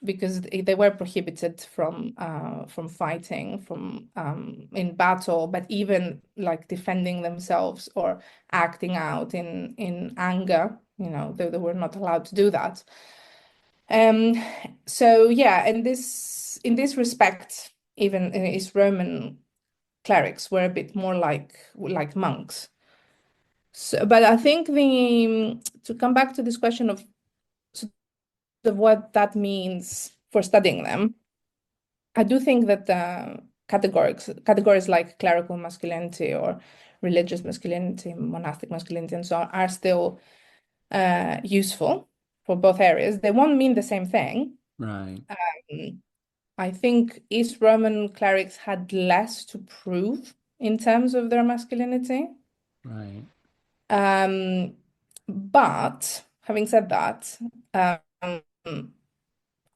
because they were prohibited from fighting, from in battle, but even like defending themselves or acting out in anger, they were not allowed to do that. Um, so yeah, in this respect, even East Roman clerics were a bit more like monks. So, but I think to come back to this question of what that means for studying them, I do think that categories like clerical masculinity or religious masculinity, monastic masculinity, and so on are still useful. for both areas. They won't mean the same thing. Right. Um, I think East Roman clerics had less to prove in terms of their masculinity. Right. Um, but having said that, um,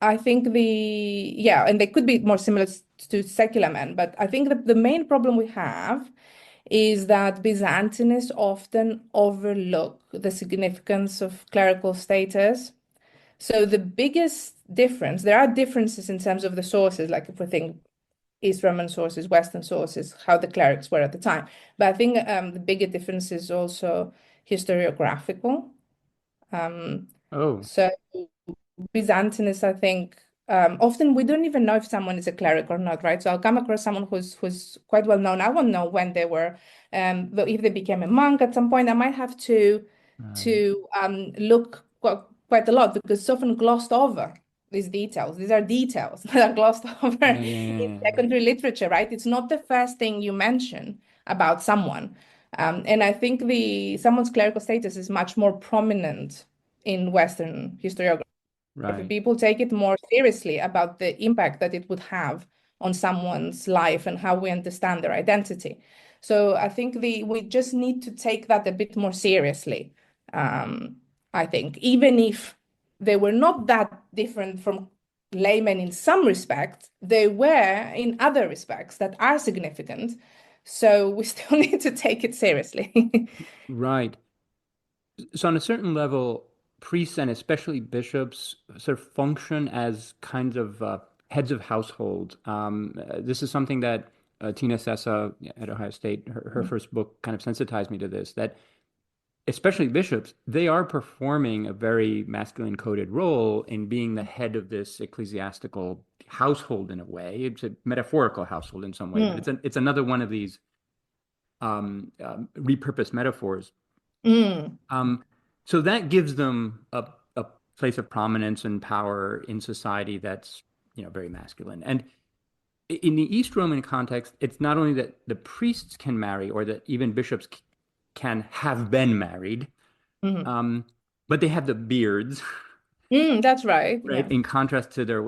I think and they could be more similar to secular men, but I think that the main problem we have is that Byzantinists often overlook the significance of clerical status. So the biggest difference, there are differences in terms of the sources, like if we think East Roman sources, Western sources, how the clerics were at the time. But I think the bigger difference is also historiographical. Um, Oh, so Byzantinists, I think, often we don't even know if someone is a cleric or not, right? So I'll come across someone who's quite well known. I won't know when they were, but if they became a monk at some point, I might have right. to look quite a lot because it's often glossed over these details. These are details that are glossed over Yeah, yeah, in yeah, yeah. secondary literature, right? It's not the first thing you mention about someone. And I think someone's clerical status is much more prominent in Western historiography. Right. People take it more seriously about the impact that it would have on someone's life and how we understand their identity. So I think we just need to take that a bit more seriously. Um, I think even if they were not that different from laymen in some respects, they were in other respects that are significant. So we still need to take it seriously. Right. So on a certain level, priests and especially bishops sort of function as kinds of heads of household. This is something that Tina Sessa at Ohio State, her first book kind of sensitized me to this, that especially bishops, they are performing a very masculine coded role in being the head of this ecclesiastical household in a way. It's a metaphorical household in some way, but Mm, it's another one of these repurposed metaphors. mm, Um, so that gives them a place of prominence and power in society that's, very masculine. And in the East Roman context, it's not only that the priests can marry or that even bishops can have been married, mm. um, but they have the beards, That's right. right? Yeah. In contrast to their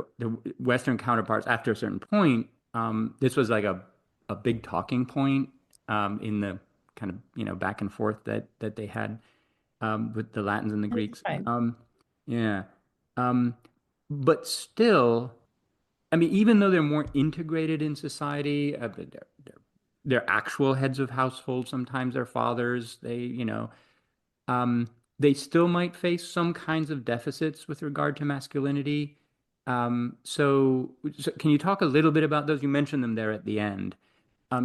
Western counterparts after a certain point, this was like a big talking point in the kind of, back and forth that they had with the Latins and the That's Greeks. right. Yeah. Um, but still, I mean, even though they're more integrated in society, they're actual heads of household, sometimes they're fathers, they still might face some kinds of deficits with regard to masculinity. So can you talk a little bit about those? You mentioned them there at the end.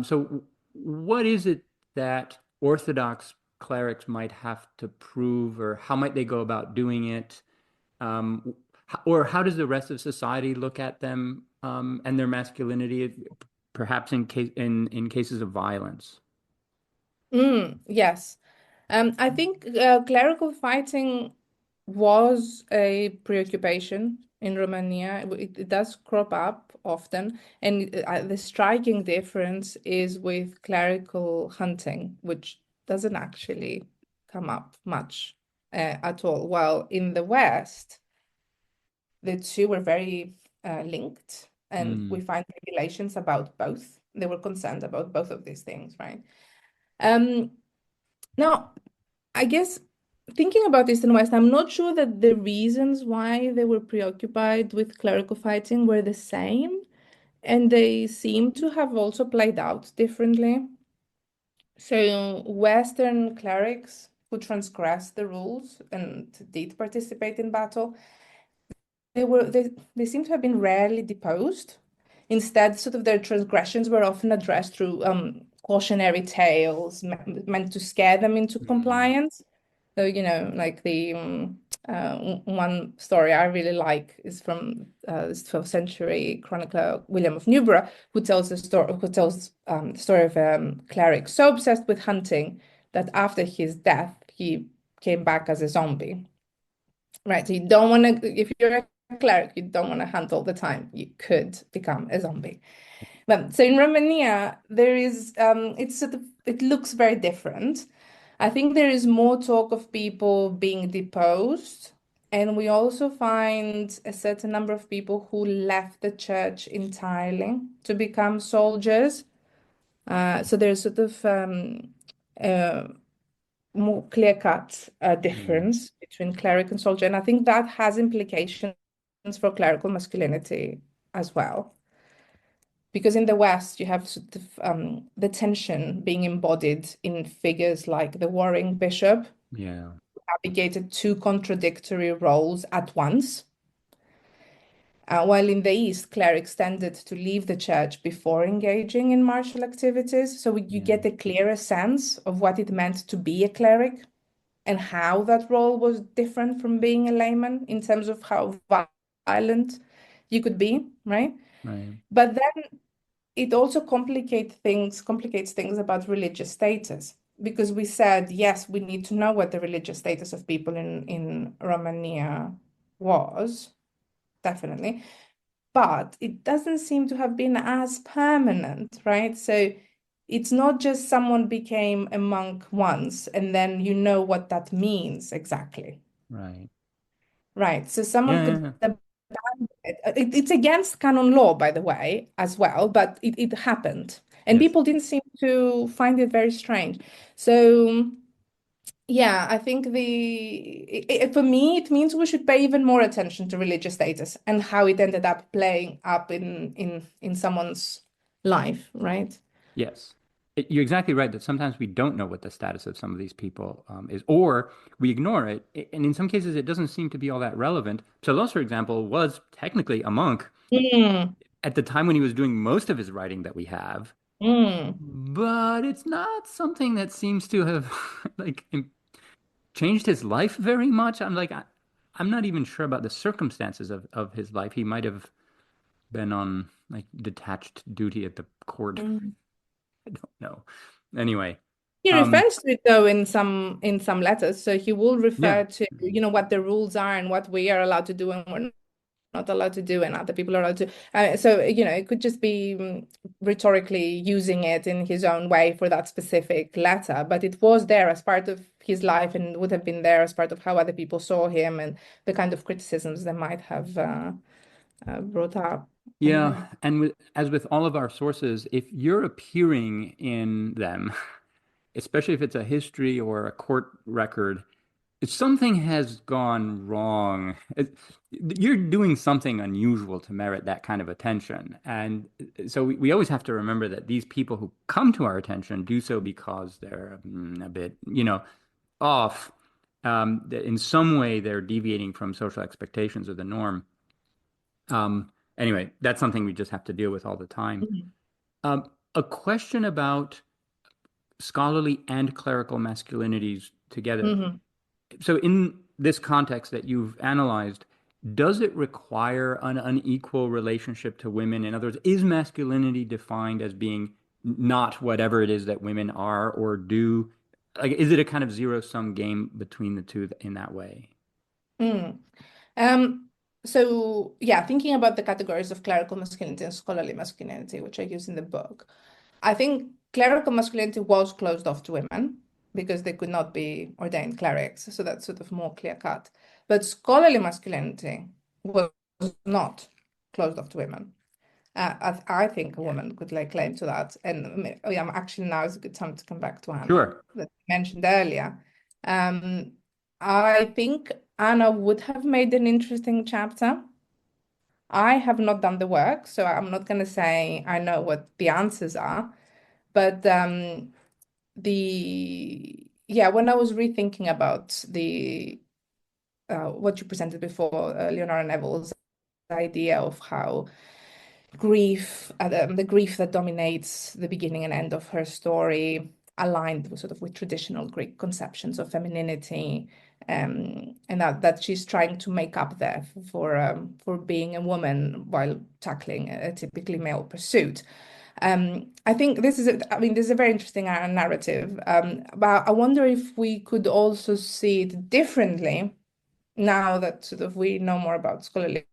So what is it that Orthodox clerics might have to prove, or how might they go about doing it? Um, or how does the rest of society look at them, and their masculinity, perhaps in cases of violence? Yes. I think clerical fighting was a preoccupation in Romania. It does crop up often. And the striking difference is with clerical hunting, which doesn't actually come up much at all. While in the West, the two were very linked, and we Mm, find regulations about both. They were concerned about both of these things, right? Um, Now, I guess thinking about East and West, I'm not sure that the reasons why they were preoccupied with clerical fighting were the same, and they seem to have also played out differently. So, Western clerics who transgressed the rules and did participate in battle, they seem to have been rarely deposed. Instead, sort of their transgressions were often addressed through cautionary tales meant to scare them into mm, compliance. So, like one story I really like is from this 12th century chronicler William of Newburgh, who tells the story of a cleric so obsessed with hunting that after his death he came back as a zombie. Right. So you don't want to, if you're a cleric, you don't want to hunt all the time. You could become a zombie. But so in Romania, there is it looks very different. I think there is more talk of people being deposed And we also find a certain number of people who left the church entirely to become soldiers. So there's sort of uh, more clear-cut difference between cleric and soldier. And I think that has implications for clerical masculinity as well. Because in the West, you have sort of the tension being embodied in figures like the warring bishop, Yeah. who navigated two contradictory roles at once. While in the East, clerics tended to leave the church before engaging in martial activities. So you Yeah. get a clearer sense of what it meant to be a cleric and how that role was different from being a layman in terms of how violent you could be, right? Right. But then it also complicates things about religious status, because we said, yes, we need to know what the religious status of people in Romania was, definitely, but it doesn't seem to have been as permanent, right? So it's not just someone became a monk once and then you know what that means exactly. Right. Right. So someone Yeah. could Yeah. abandon it. It's against canon law, by the way, as well, but it happened. And Yes. people didn't seem to find it very strange. So, yeah, I think for me, it means we should pay even more attention to religious status and how it ended up playing up in someone's life, right? Yes. You're exactly right that sometimes we don't know what the status of some of these people is, or we ignore it. And in some cases, it doesn't seem to be all that relevant. Salos, for example, was technically a monk Mm, at the time when he was doing most of his writing that we have, mm, but it's not something that seems to have like changed his life very much. I'm not even sure about the circumstances of his life. He might have been on like detached duty at the court. mm. I don't know. Anyway, He um, refers to it though in some letters. So he will yeah, refer to, what the rules are and what we are allowed to do and we're not allowed to do and other people are allowed to. So, it could just be rhetorically using it in his own way for that specific letter, but it was there as part of his life and would have been there as part of how other people saw him and the kind of criticisms they might have brought up on yeah. him. And as with all of our sources, if you're appearing in them, especially if it's a history or a court record, if something has gone wrong, you're doing something unusual to merit that kind of attention. And so we always have to remember that these people who come to our attention do so because they're a bit, off. In some way, they're deviating from social expectations or the norm. Anyway, that's something we just have to deal with all the time. Mhm. A question about scholarly and clerical masculinities together. Mhm. So, in this context that you've analyzed, does it require an unequal relationship to women? In other words, is masculinity defined as being not whatever it is that women are or do? Like, is it a kind of zero-sum game between the two in that way? Mm. Um, so yeah, thinking about the categories of clerical masculinity and scholarly masculinity, which I use in the book, I think clerical masculinity was closed off to women because they could not be ordained clerics. So that's sort of more clear cut. But scholarly masculinity was not closed off to women. I think a woman could lay claim to that. And oh yeah, actually now is a good time to come back to Anna Sure. that you mentioned earlier. Um, I think Anna would have made an interesting chapter. I have not done the work, so I'm not going to say I know what the answers are. But when I was rethinking about the what you presented before, Leonora Neville's idea of how the grief that dominates the beginning and end of her story, aligned with, sort of with traditional Greek conceptions of femininity, and that she's trying to make up there for being a woman while tackling a typically male pursuit. I think this is a very interesting narrative, but I wonder if we could also see it differently now that sort of we know more about scholarly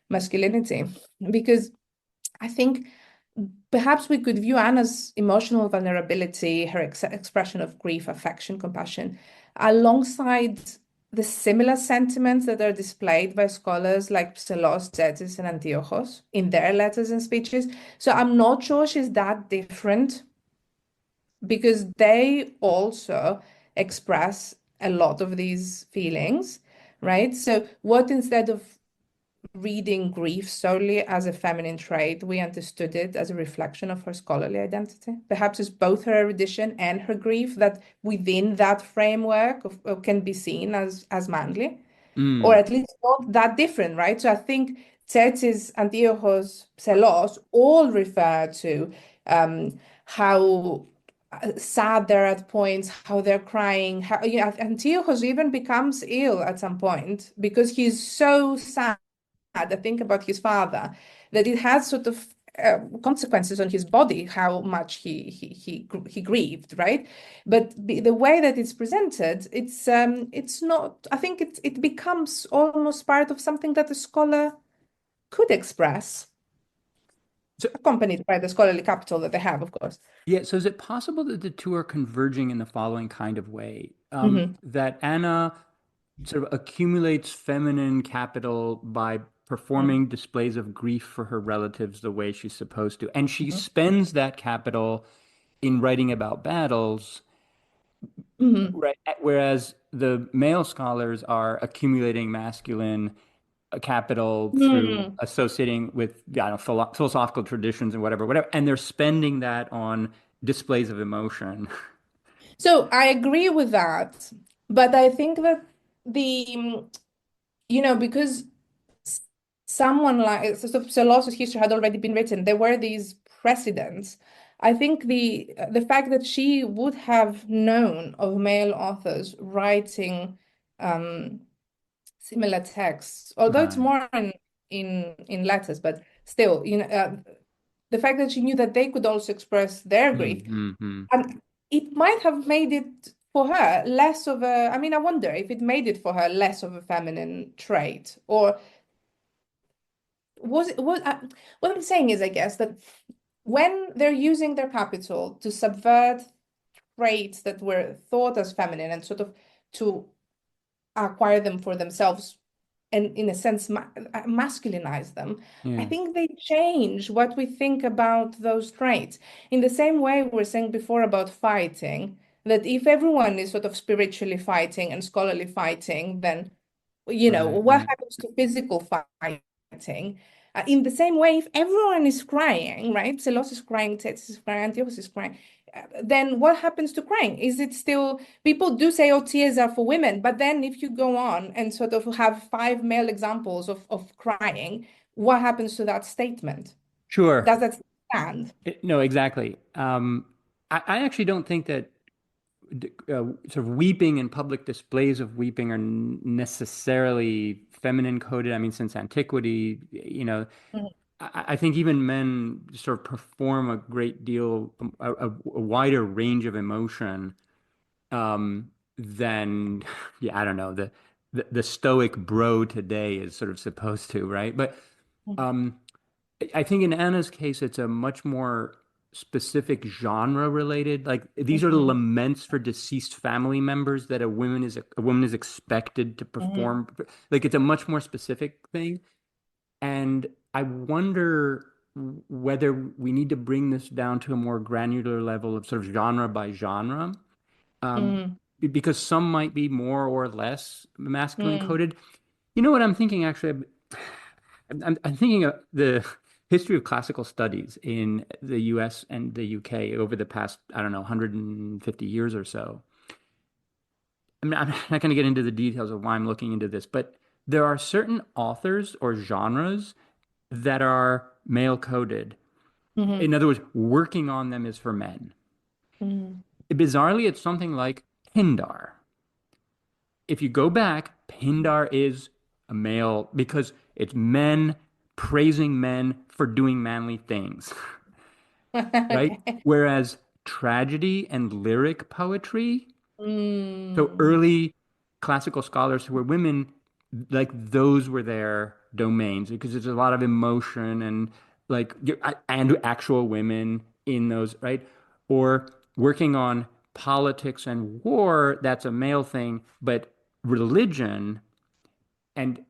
masculinity, because I think perhaps we could view Anna's emotional vulnerability, her expression of grief, affection, compassion, alongside the similar sentiments that are displayed by scholars like Salos, Clerics and Antios in their letters and speeches. So I'm not sure she's that different because they also express a lot of these feelings, right? So what instead of reading grief solely as a feminine trait, we understood it as a reflection of her scholarly identity. Perhaps it's both her erudition and her grief that within that framework can be seen as manly, or Mm. at least not that different, right? So I think Tzetzes, Antiochos, Pselos all refer to how sad they're at points, how they're crying. How, you know, Antiochos even becomes ill at some point because he's so sad. I think about his father, that it has sort of consequences on his body, how much he grieved, right? But the way that it's presented, it's not. I think it becomes almost part of something that a scholar could express, So, accompanied by the scholarly capital that they have, of course. yeah, so is it possible that the two are converging in the following kind of way? Hmm. That Anna sort of accumulates feminine capital by performing displays of grief for her relatives the way she's supposed to. And she Hmm. spends that capital in writing about battles, Hmm. right? Whereas the male scholars are accumulating masculine capital through Hmm. associating with, I don't know, philosophical traditions and whatever, and they're spending that on displays of emotion. So I agree with that, but I think that because s- someone like Solos's history had already been written, there were these precedents. I think the fact that she would have known of male authors writing um, similar texts, although it's Right. more in letters, but still, the fact that she knew that they could also express their grief, Mm-hmm. and it might have made it for her less of a, I mean, I wonder if it made it for her less of a feminine trait, or was it, what I'm saying is, I guess, that when they're using their capital to subvert traits that were thought as feminine and sort of to acquire them for themselves and in a sense masculinize them, I Yeah. think they change what we think about those traits. In the same way we were saying before about fighting, that if everyone is sort of spiritually fighting and scholarly fighting, then Right, what right. happens to physical fighting? In the same way, if everyone is crying, right? Selos is crying, Tets is crying, Antiochus is crying, then what happens to crying? Is it still, people do say, oh, tears are for women, but then if you go on and sort of have five male examples of crying, what happens to that statement? Sure. Does that stand? No, exactly. I actually don't think that sort of weeping and public displays of weeping are necessarily feminine coded. I mean, since antiquity, Mhm. I think even men sort of perform a great deal, a wider range of emotion than, yeah, I don't know, the stoic bro today is sort of supposed to, right? But um, I think in Anna's case, it's a much more specific genre related. Like these are the Mhm. laments for deceased family members that a woman is expected to Mhm. perform. Like it's a much more specific thing. And I wonder whether we need to bring this down to a more granular level of sort of genre by genre, um, Mhm. because some might be more or less masculine Mhm. coded. You know what I'm thinking, actually? I'm thinking of the history of classical studies in the US and the UK over the past, I don't know, 150 years or so. I mean, I'm not going to get into the details of why I'm looking into this, but there are certain authors or genres that are male coded. In Mhm. other words, working on them is for men. Mhm. Bizarrely, it's something like Pindar. If you go back, Pindar is a male because it's men praising men for doing manly things, right? Okay. Whereas tragedy and lyric poetry, so Mm. early classical scholars who were women, like those were their domains because there's a lot of emotion and like and actual women in those, right? Or working on politics and war, that's a male thing, but religion and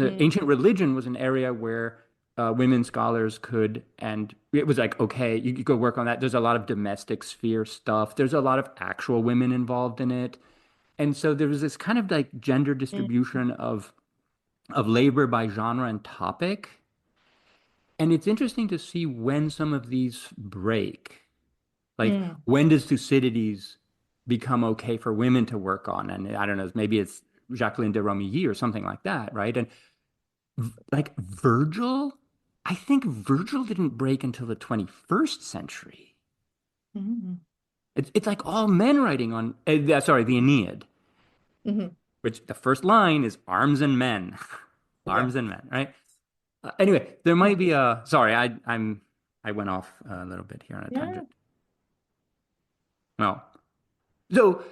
Mm, ancient religion was an area where women scholars could, and it was like, okay, you could go work on that. There's a lot of domestic sphere stuff. There's a lot of actual women involved in it. And so there was this kind of like gender mm, distribution of labor by genre and topic. And it's interesting to see when some of these break. Like, mm. when does Thucydides become okay for women to work on? And I don't know, maybe it's Jacqueline de Romilly or something like that, right? And like Virgil, I think Virgil didn't break until the 21st century. Mm, It's like all men writing on, sorry, the Aeneid, mhm. which the first line is arms and men, Yeah. arms and men, right? Anyway, there might be a, sorry, I went off a little bit here on a Yeah. tangent. No. So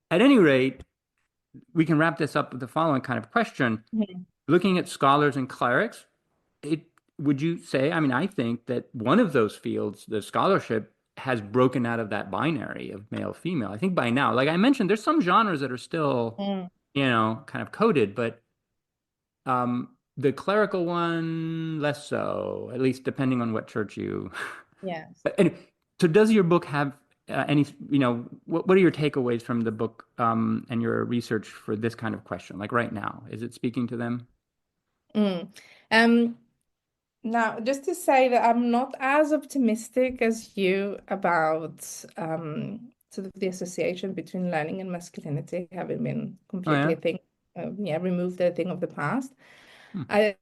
at any rate, we can wrap this up with the following kind of question. Mhm. Looking at scholars and clerics, it would you say, I mean, I think that one of those fields, the scholarship, has broken out of that binary of male female. I think by now, like I mentioned, there's some genres that are still, Mm. kind of coded, but the clerical one, less so, at least depending on what church you. Yes. And so, does your book have any, what are your takeaways from the book and your research for this kind of question? Like right now, is it speaking to them? Mm. Um, Now, just to say that I'm not as optimistic as you about sort of the association between learning and masculinity having been Oh completely yeah. a thing, removed a thing of the past. Hmm. I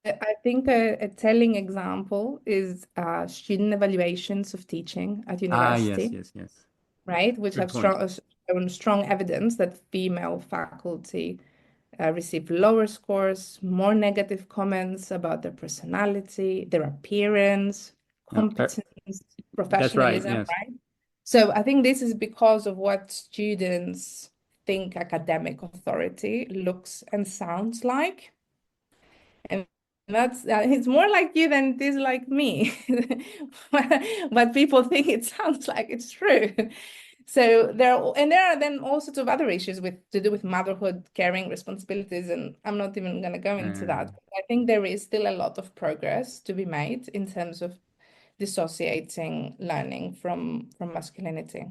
I think a telling example is student evaluations of teaching at Ah, yes, university, yes, yes. right? Which Good have point. strong evidence that female faculty receive lower scores, more negative comments about their personality, their appearance, Yeah, competence, that's right. professionalism, Yes. right? So I think this is because of what students think academic authority looks and sounds like. And that's it's more like you than it is like me. But people think it sounds like it's true. So there are then all sorts of other issues with to do with motherhood, caring responsibilities, and I'm not even going to go into that. Um, I think there is still a lot of progress to be made in terms of dissociating learning from masculinity.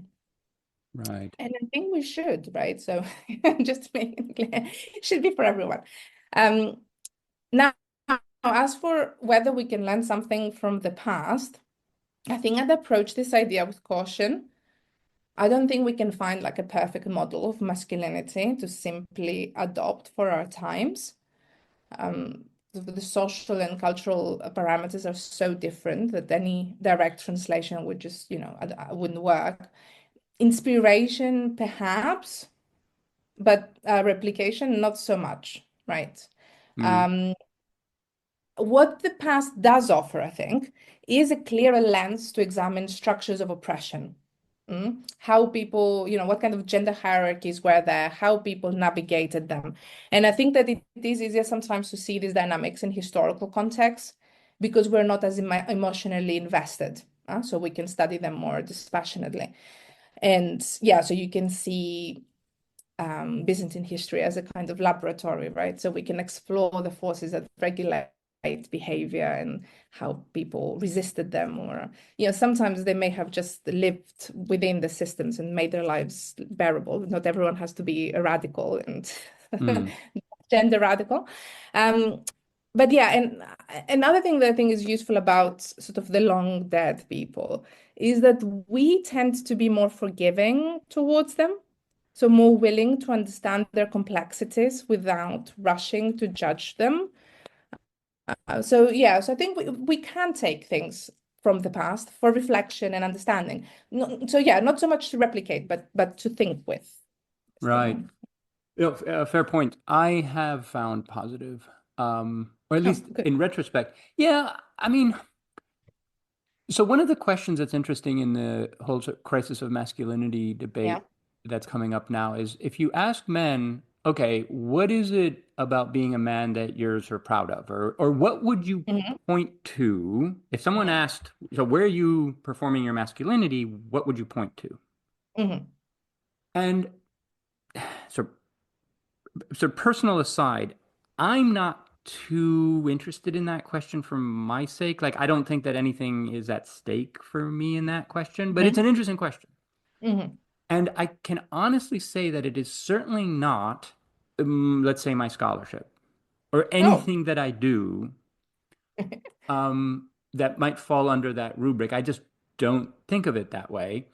right. And I think we should, right? So just to make it clear, it should be for everyone. Um, Now, as for whether we can learn something from the past, I think I'd approach this idea with caution. I don't think we can find like a perfect model of masculinity to simply adopt for our times. The social and cultural parameters are so different that any direct translation would just, wouldn't work. Inspiration, perhaps, but replication, not so much, right? Mm, Um, what the past does offer, I think, is a clearer lens to examine structures of oppression. How people, what kind of gender hierarchies were there, how people navigated them. And I think that it is easier sometimes to see these dynamics in historical context because we're not as emotionally invested. So we can study them more dispassionately. And yeah, so you can see Byzantine history as a kind of laboratory, right? So we can explore the forces that regulate behavior and how people resisted them, or sometimes they may have just lived within the systems and made their lives bearable. Not everyone has to be a radical and mm, gender radical. Um, but yeah, and another thing that I think is useful about sort of the long dead people is that we tend to be more forgiving towards them, so more willing to understand their complexities without rushing to judge them. So I think we can take things from the past for reflection and understanding. So yeah, not so much to replicate, but to think with. right. So, Fair point. I have found positive, or at oh, least good. in retrospect. Yeah, I mean, so one of the questions that's interesting in the whole crisis of masculinity Yeah. debate that's coming up now is if you ask men, okay, what is it about being a man that you're sort of proud of, or what would you Hmm. point to if someone Hmm. asked, so where are you performing your masculinity? What would you point to? Hmm. And so so personal aside, I'm not too interested in that question for my sake. Like, I don't think that anything is at stake for me in that question, but it's an Mhm. interesting question. Mhm. And I can honestly say that it is certainly not, let's say, my scholarship or Oh. anything that I do that might fall under that rubric. I just don't think of it that way.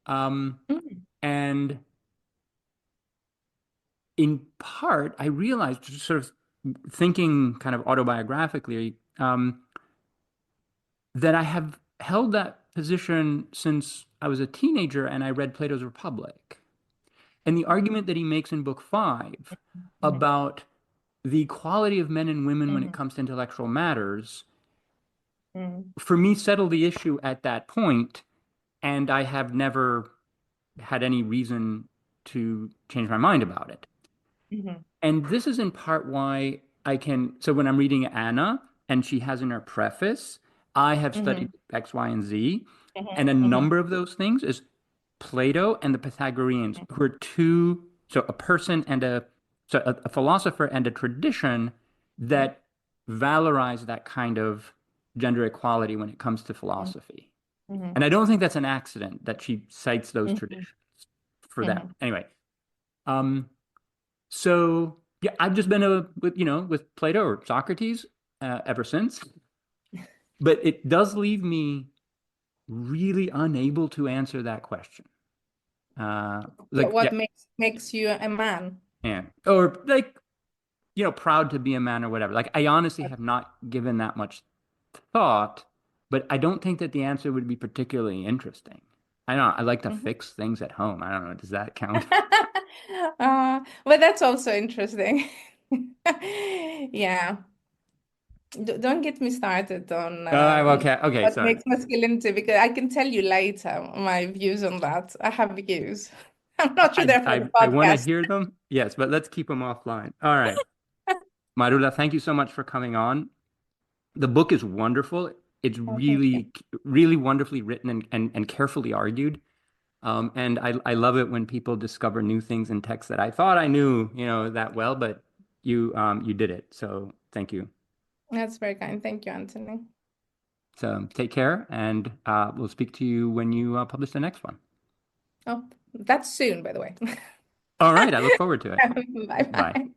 Mhm. And in part, I realized, just sort of thinking kind of autobiographically, that I have held that position since I was a teenager and I read Plato's Republic. And the argument that he makes in book five Mhm. about the equality of men and women when it Mhm. comes to intellectual matters, Mhm. for me, settled the issue at that point, and I have never had any reason to change my mind about it. Mhm. And this is in part why I can. So when I'm reading Anna and she has in her preface, I have studied Mhm. X, Y, and Z. Mhm. And a Mhm. number of those things is Plato and the Pythagoreans, who are two, so a person and a philosopher and a tradition Mhm. that valorize that kind of gender equality when it comes to Mhm. philosophy. Mhm. And I don't think that's an accident that she cites those Mhm. traditions for that. Mhm. Anyway, um, so yeah, I've just been with Plato or Socrates ever since. But it does leave me really unable to answer that question. What Like what yeah, makes you a man? yeah, or like proud to be a man or whatever. Like I honestly have not given that much thought, but I don't think that the answer would be particularly interesting. I don't know. I like to Mhm. fix things at home. I don't know. Does that count? But that's also interesting. Yeah. Don't get me started on Okay. Okay. what Sorry. makes masculinity, because I can tell you later my views on that. I have views. I'm not sure I they're for I the I want to podcast. hear them. Yes, but let's keep them offline. All right. Marula, thank you so much for coming on. The book is wonderful. It's Oh, thank you. really, really wonderfully written and carefully argued. And I love it when people discover new things in text that I thought I knew, that well, but you did it. So thank you. That's very kind. Thank you, Anthony. So take care, and we'll speak to you when you publish the next one. Oh, that's soon, by the way. All right, I look forward to it. Bye Bye. bye.